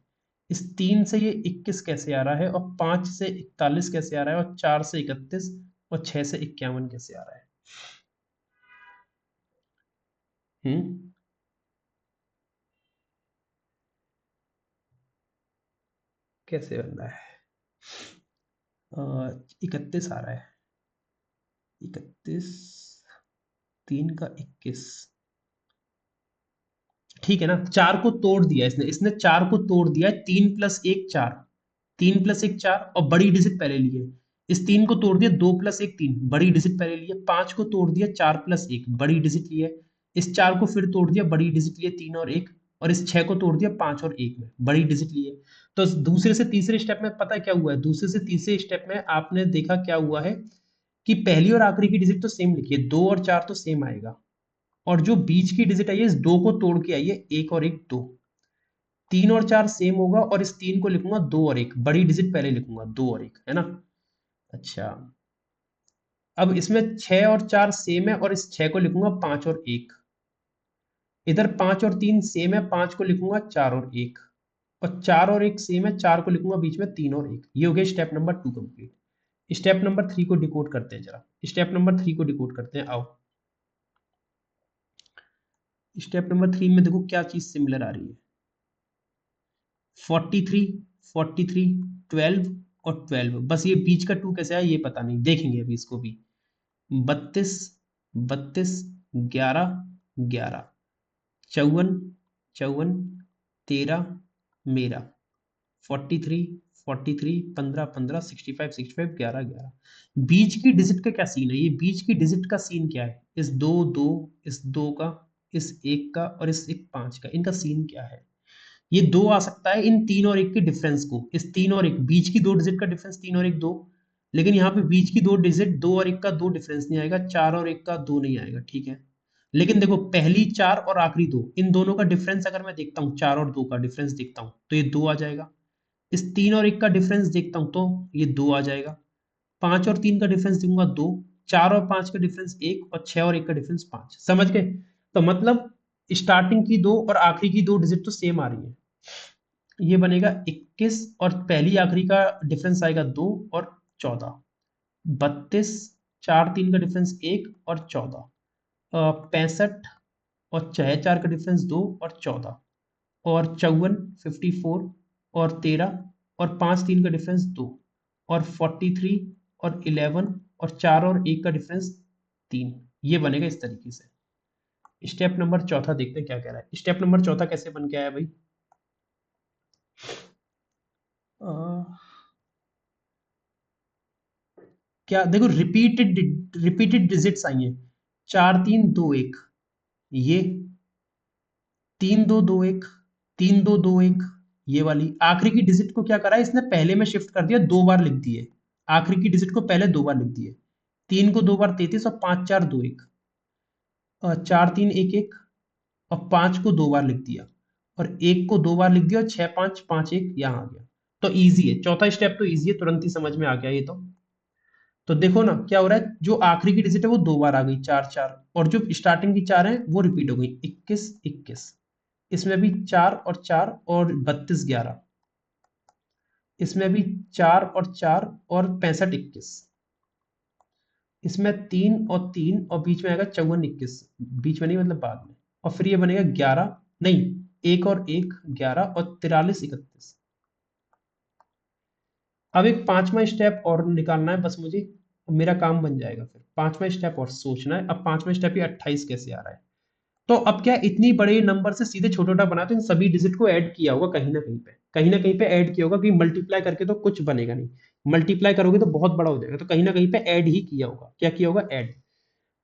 इस 3 से ये 21 कैसे आ रहा है, और 5 से 41 कैसे आ रहा है, और 4 से 31 और 6 से 51 कैसे आ रहा है। हम्म, कैसे बन रहा है, 31 आ रहा है, 31, 3 का 21, ठीक है ना, 4 को तोड़ दिया इसने, इसने 4 को तोड़ दिया है, 3 प्लस 1 4, 3 प्लस 1 4 और बड़ी डिजिट पहले लिए, इस 3 को तोड़ दिया, 2 प्लस 1 3, बड़ी डिजिट पहले लिए, 5 को तोड़ दिया, 4 प्लस 1 बड़ी डिजिट लिए, इस 4 को फिर तोड़ दिया, बड़ी डिजिट लिए 3 और 1, और इस 6 को तोड़ दिया 5 और 1 में बड़ी डिजिट लिए। तो दूसरे से तीसरे स्टेप में पता है क्या हुआ है, दूसरे से तीसरे स्टेप में आपने देखा क्या हुआ है कि पहली और आखिरी की डिजिट तो सेम लिखिए, 2 और 4 तो सेम आएगा, और जो बीच की डिजिट आई है इस 2 को तोड़ के आई है, 1 और 1 2, 3 और 4 सेम होगा, और इस 3 को लिखूंगा 2 और 1, बड़ी डिजिट पहले लिखूंगा 2 और 1, है ना। अच्छा, अब इसमें 6 और 4 सेम है, और इस 6 को लिखूंगा 5 और 1, इधर 5 और 3 सेम है, 5 को लिखूंगा 4 और 1, और 4 और 1 सेम है, 4 को लिखूंगा बीच में 3 और 1। ये हो गया step number 2 complete. Step number 3 को डिकोड करते हैं जरा, स्टेप नंबर 3 को डिकोड करते हैं, आओ। स्टेप नंबर 3 में देखो क्या चीज सिमिलर आ रही है, 43, 43, 12 और 12, बस ये बीच का 2 कैसे आया ये पता नहीं, देखेंगे अभी इसको भी। 32, 32, 11, 11, 54, 54, 13 मेरा, 43, 43, 15, 15, 65, 65, 11, 11। बीच की डिजिट का क्या सीन है, ये बीच की डिजिट का सीन क्या है, इस दो दो, इस दो का, इस एक का और इस एक 5 का, इनका सीन क्या है। ये 2 आ सकता है इन 3 और 1 के डिफरेंस को, इस 3 और 1 बीच की 2 डिजिट का डिफरेंस, 3 और 1 2, लेकिन यहाँ पे बीच की 2 डिजिट 2 और 1 का 2 डिफरेंस नहीं आएगा, 4 और 1 का 2 नहीं आएगा, ठीक है। लेकिन देखो पहली 4 और आखिरी 2, इन दोनों का डिफरेंस अगर मैं देखता हूँ, 4 और 2 का डिफरेंस देखता हूँ तो ये 2 आ जाएगा, इस 3 और 1 का डिफरेंस देखता हूँ तो ये 2 आ जाएगा, 5 और 3 का डिफरेंस दूंगा 2, 4 और 5 का डिफरेंस 1, और 6 और 1 का डिफरेंस 5, समझ गए। तो मतलब स्टार्टिंग की 2 और आखिरी की 2 डिजिट तो सेम आ रही है, ये बनेगा 21, और पहली आखिरी का डिफरेंस आएगा 2 और 14, 32, 4 3 का डिफरेंस 1 और 14, 65, और 6 4 का डिफरेंस 2 और 14, और 54, 54 और 13 और 5 3 का डिफरेंस 2 और 43 और 11 और 4 और 1 का डिफरेंस 3। ये बनेगा इस तरीके से। स्टेप नंबर चौथा देखते हैं क्या कह रहा है। स्टेप नंबर चौथा कैसे बन के आया भाई? अ, क्या देखो, रिपीटेड डिजिट्स आई हैं। 4 3 2 1, ये 3 2 2 1, 3 2 2 1, ये वाली आखिरी की डिजिट को क्या करा है इसने, पहले में शिफ्ट कर दिया, 2 बार लिख दिए। आखिरी की डिजिट को पहले 2 बार लिख दिए। 3 को 2 बार 33 और 5 4 2 1, 4 3 1 1 और 5 को 2 बार लिख दिया और 1 को 2 बार लिख दिया और 6 5 5 1 यहाँ आ गया। तो इजी है, चौथा स्टेप तो इजी है, तुरंत ही समझ में आ गया ये तो देखो ना क्या हो रहा है, जो आखिरी की डिजिट है वो 2 बार आ गई, 4 4, और जो स्टार्टिंग की 4 है वो रिपीट हो गई, 21 21। इसमें भी 4 और 4 और 32 11, इसमें भी 4 और 4 और 65 21, इसमें 3 और 3 और बीच में आएगा 54 21, बीच में नहीं मतलब बाद में, और फिर ये बनेगा 11, नहीं, 1 और 1 11 और 43 31। अब एक पांचवा स्टेप और निकालना है बस मुझे, मेरा काम बन जाएगा। फिर पांचवा स्टेप और सोचना है। अब पांचवा स्टेप ये 28 कैसे आ रहा है। तो अब क्या, इतनी बड़े नंबर से सीधे छोटा छोटा बना, तो इन सभी डिजिट को ऐड किया होगा कहीं ना कहीं पे, कहीं ना कहीं पे ऐड किया होगा, कि मल्टीप्लाई करके तो कुछ बनेगा नहीं, मल्टीप्लाई करोगे तो बहुत बड़ा हो जाएगा, तो कहीं ना कहीं पे ऐड ही किया होगा। क्या किया होगा? ऐड।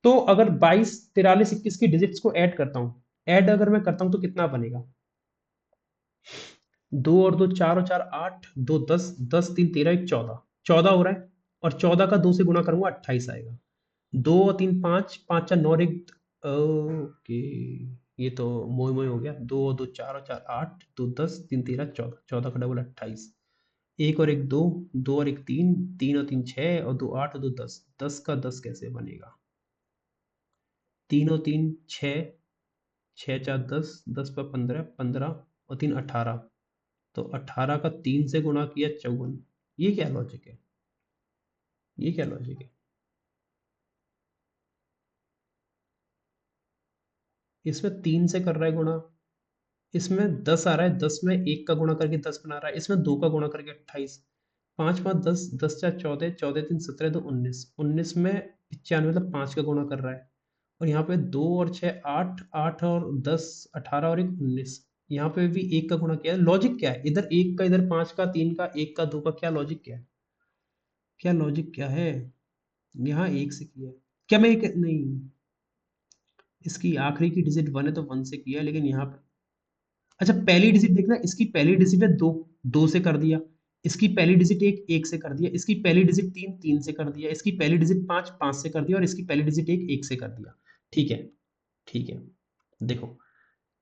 तो अगर 22 43 21 की डिजिट्स को ऐड करता हूँ, ऐड अगर मैं करता हूँ तो कितना बनेगा? 2 और 2 4 और 4 8, 2 10, 10 3 13 1 14, 14 हो रहा है। और 14 का 2 से गुणा करूंगा 28 आएगा। 2 और 3 5, 5 4 9 और 1, ओके, ये तो मोए मोए हो गया। 2 और 2 4 और 4 8, 2 10 3 13 14, 14 का डबल 28, 1 और 1 2, 2 और 1 3, 3 और 3 6 और 2 8 और 2 10, 10 का 10 कैसे बनेगा? 3 और 3 6, 6 4 10, 10 पर 15, 15 और 3 18, तो 18 का 3 से गुणा किया 54। ये क्या लॉजिक है? ये क्या लॉजिक है? इसमें 3 से कर रहा है गुणा, इसमें 10 आ रहा है, 10 में 1 का गुणा करके 10 बना रहा है, इसमें 2 का गुणा करके 28, 5 5 10, 10 4 14, 14 3 17 2 19, 19 में 95 मतलब 5 का गुणा कर रहा है। और यहाँ पे 2 और 6 8, 8 और 10 18 और 1 19, यहाँ पे भी 1 का गुणा किया है। लॉजिक क्या है? इधर 1 का, इधर 5 का, 3 का, 1 का, 2 का, क्या लॉजिक क्या है? क्या लॉजिक क्या है? यहाँ 1 से किया है। क्या मैं एक नहीं, इसकी आखिरी की डिजिट 1 है तो 1 से किया है, लेकिन यहाँ पे अच्छा, पहली डिजिट देखना, इसकी पहली डिजिट है 2, 2 से कर दिया। इसकी पहली डिजिट 1, 1 से कर दिया। इसकी पहली डिजिट 3, 3 से कर दिया। इसकी पहली डिजिट 5, 5 से कर दिया। और इसकी पहली डिजिट 1, 1 से कर दिया। ठीक है, ठीक है। देखो,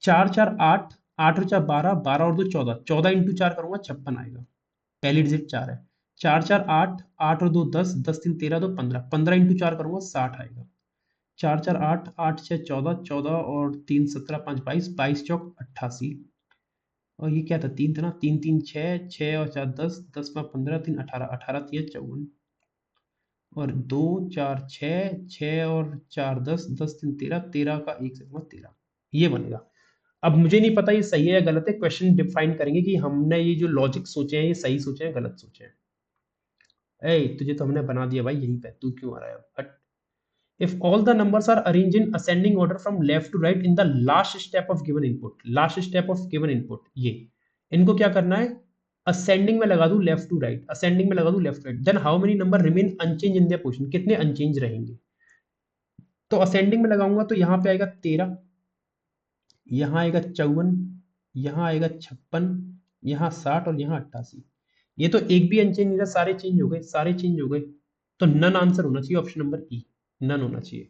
4 4 8, 8 और 4 12, 12 और 2 14, 14 इंटू 4 करूंगा 56 आएगा। पहली डिजिट 4 है। 4 4 8, 8 और 2 10, 10 3 13 2 15, 15 इंटू 4 करूंगा 60 आएगा। 4 4 8, 8 6 14, 14 और 3 17 5 22, 22 चौक 88। और ये क्या था? 3 था ना, 3 3 6, 6 और 4 10, 10 पाँच 15, 3 18, 18 3 54, और 2 4 6, 6 और 4 10, 10 3 13, 13 का 1 से 13, ये बनेगा। अब मुझे नहीं पता ये सही है या गलत है, क्वेश्चन डिफाइन करेंगे कि हमने ये जो लॉजिक सोचे हैं ये सही सोचे हैं गलत सोचे हैं। ए, तुझे तो हमने बना दिया भाई यहीं पे, तू क्यों आ रहा है? हट। If all the numbers are arranged in ascending order from left to right in the last step of given input, last step of given input, ये इनको क्या करना है? ascending में लगा दूं लेफ्ट टू राइट, ascending में लगा दूं left right, then how many number remain unchange in their position, कितने अनचेंज रहेंगे? तो ascending में लगाऊंगा तो यहाँ पे आएगा 13, यहाँ आएगा 54, यहाँ आएगा 56, यहाँ 60 और यहाँ 88। ये तो एक भी अनचेंज नहीं था, सारे चेंज हो गए, सारे चेंज हो गए। तो नन आंसर होना चाहिए, ऑप्शन नंबर ई, नन होना चाहिए।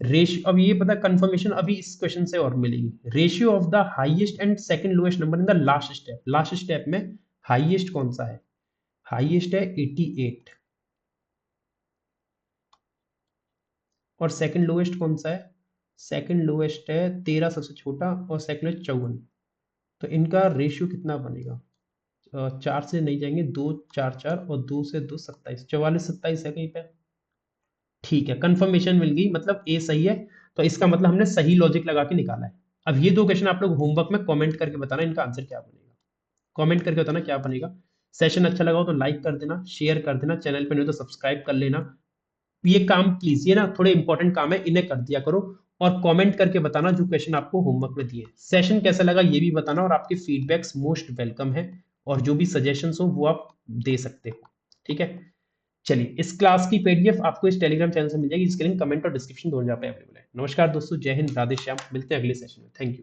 रेशियो, अब ये पता कंफर्मेशन अभी इस क्वेश्चन से और मिलेगी। Ratio of the highest and second lowest number in the last step, last step में हाईएस्ट कौन सा है? हाईएस्ट है 88, और सेकंड लोएस्ट कौन सा है? सेकंड लोएस्ट है 13 सबसे छोटा, और सेकंड है 54। तो इनका रेशियो कितना बनेगा? 4 से नहीं जाएंगे, 2 4 4 और 2 से 2 27, 44 27 है कहीं पे। ठीक है, कंफर्मेशन मिल गई, मतलब ए सही है। तो इसका मतलब हमने सही लॉजिक लगा के निकाला है। अब ये 2 क्वेश्चन आप लोग होमवर्क में कमेंट करके बताना इनका आंसर क्या बनेगा। कमेंट करके बताना क्या बनेगा। सेशन अच्छा लगा हो तो लाइक कर देना, शेयर कर देना, चैनल पे नहीं हो तो सब्सक्राइब कर लेना। ये काम प्लीज, ये ना थोड़े इंपॉर्टेंट काम है, इन्हें कर दिया करो। और कमेंट करके बताना जो क्वेश्चन आपको होमवर्क में दिए। सेशन कैसा लगा ये भी बताना, और आपके फीडबैक्स मोस्ट वेलकम है, और जो भी सजेशंस हो वो आप दे सकते हो। ठीक है, चलिए इस क्लास की पीडीएफ आपको इस टेलीग्राम चैनल से मिल जाएगी, जिसके लिंक कमेंट और डिस्क्रिप्शन दोनों जगह पे अवेलेबल है। नमस्कार दोस्तों, जय हिंद, राधे श्याम, मिलते हैं अगले सेशन में। Thank you.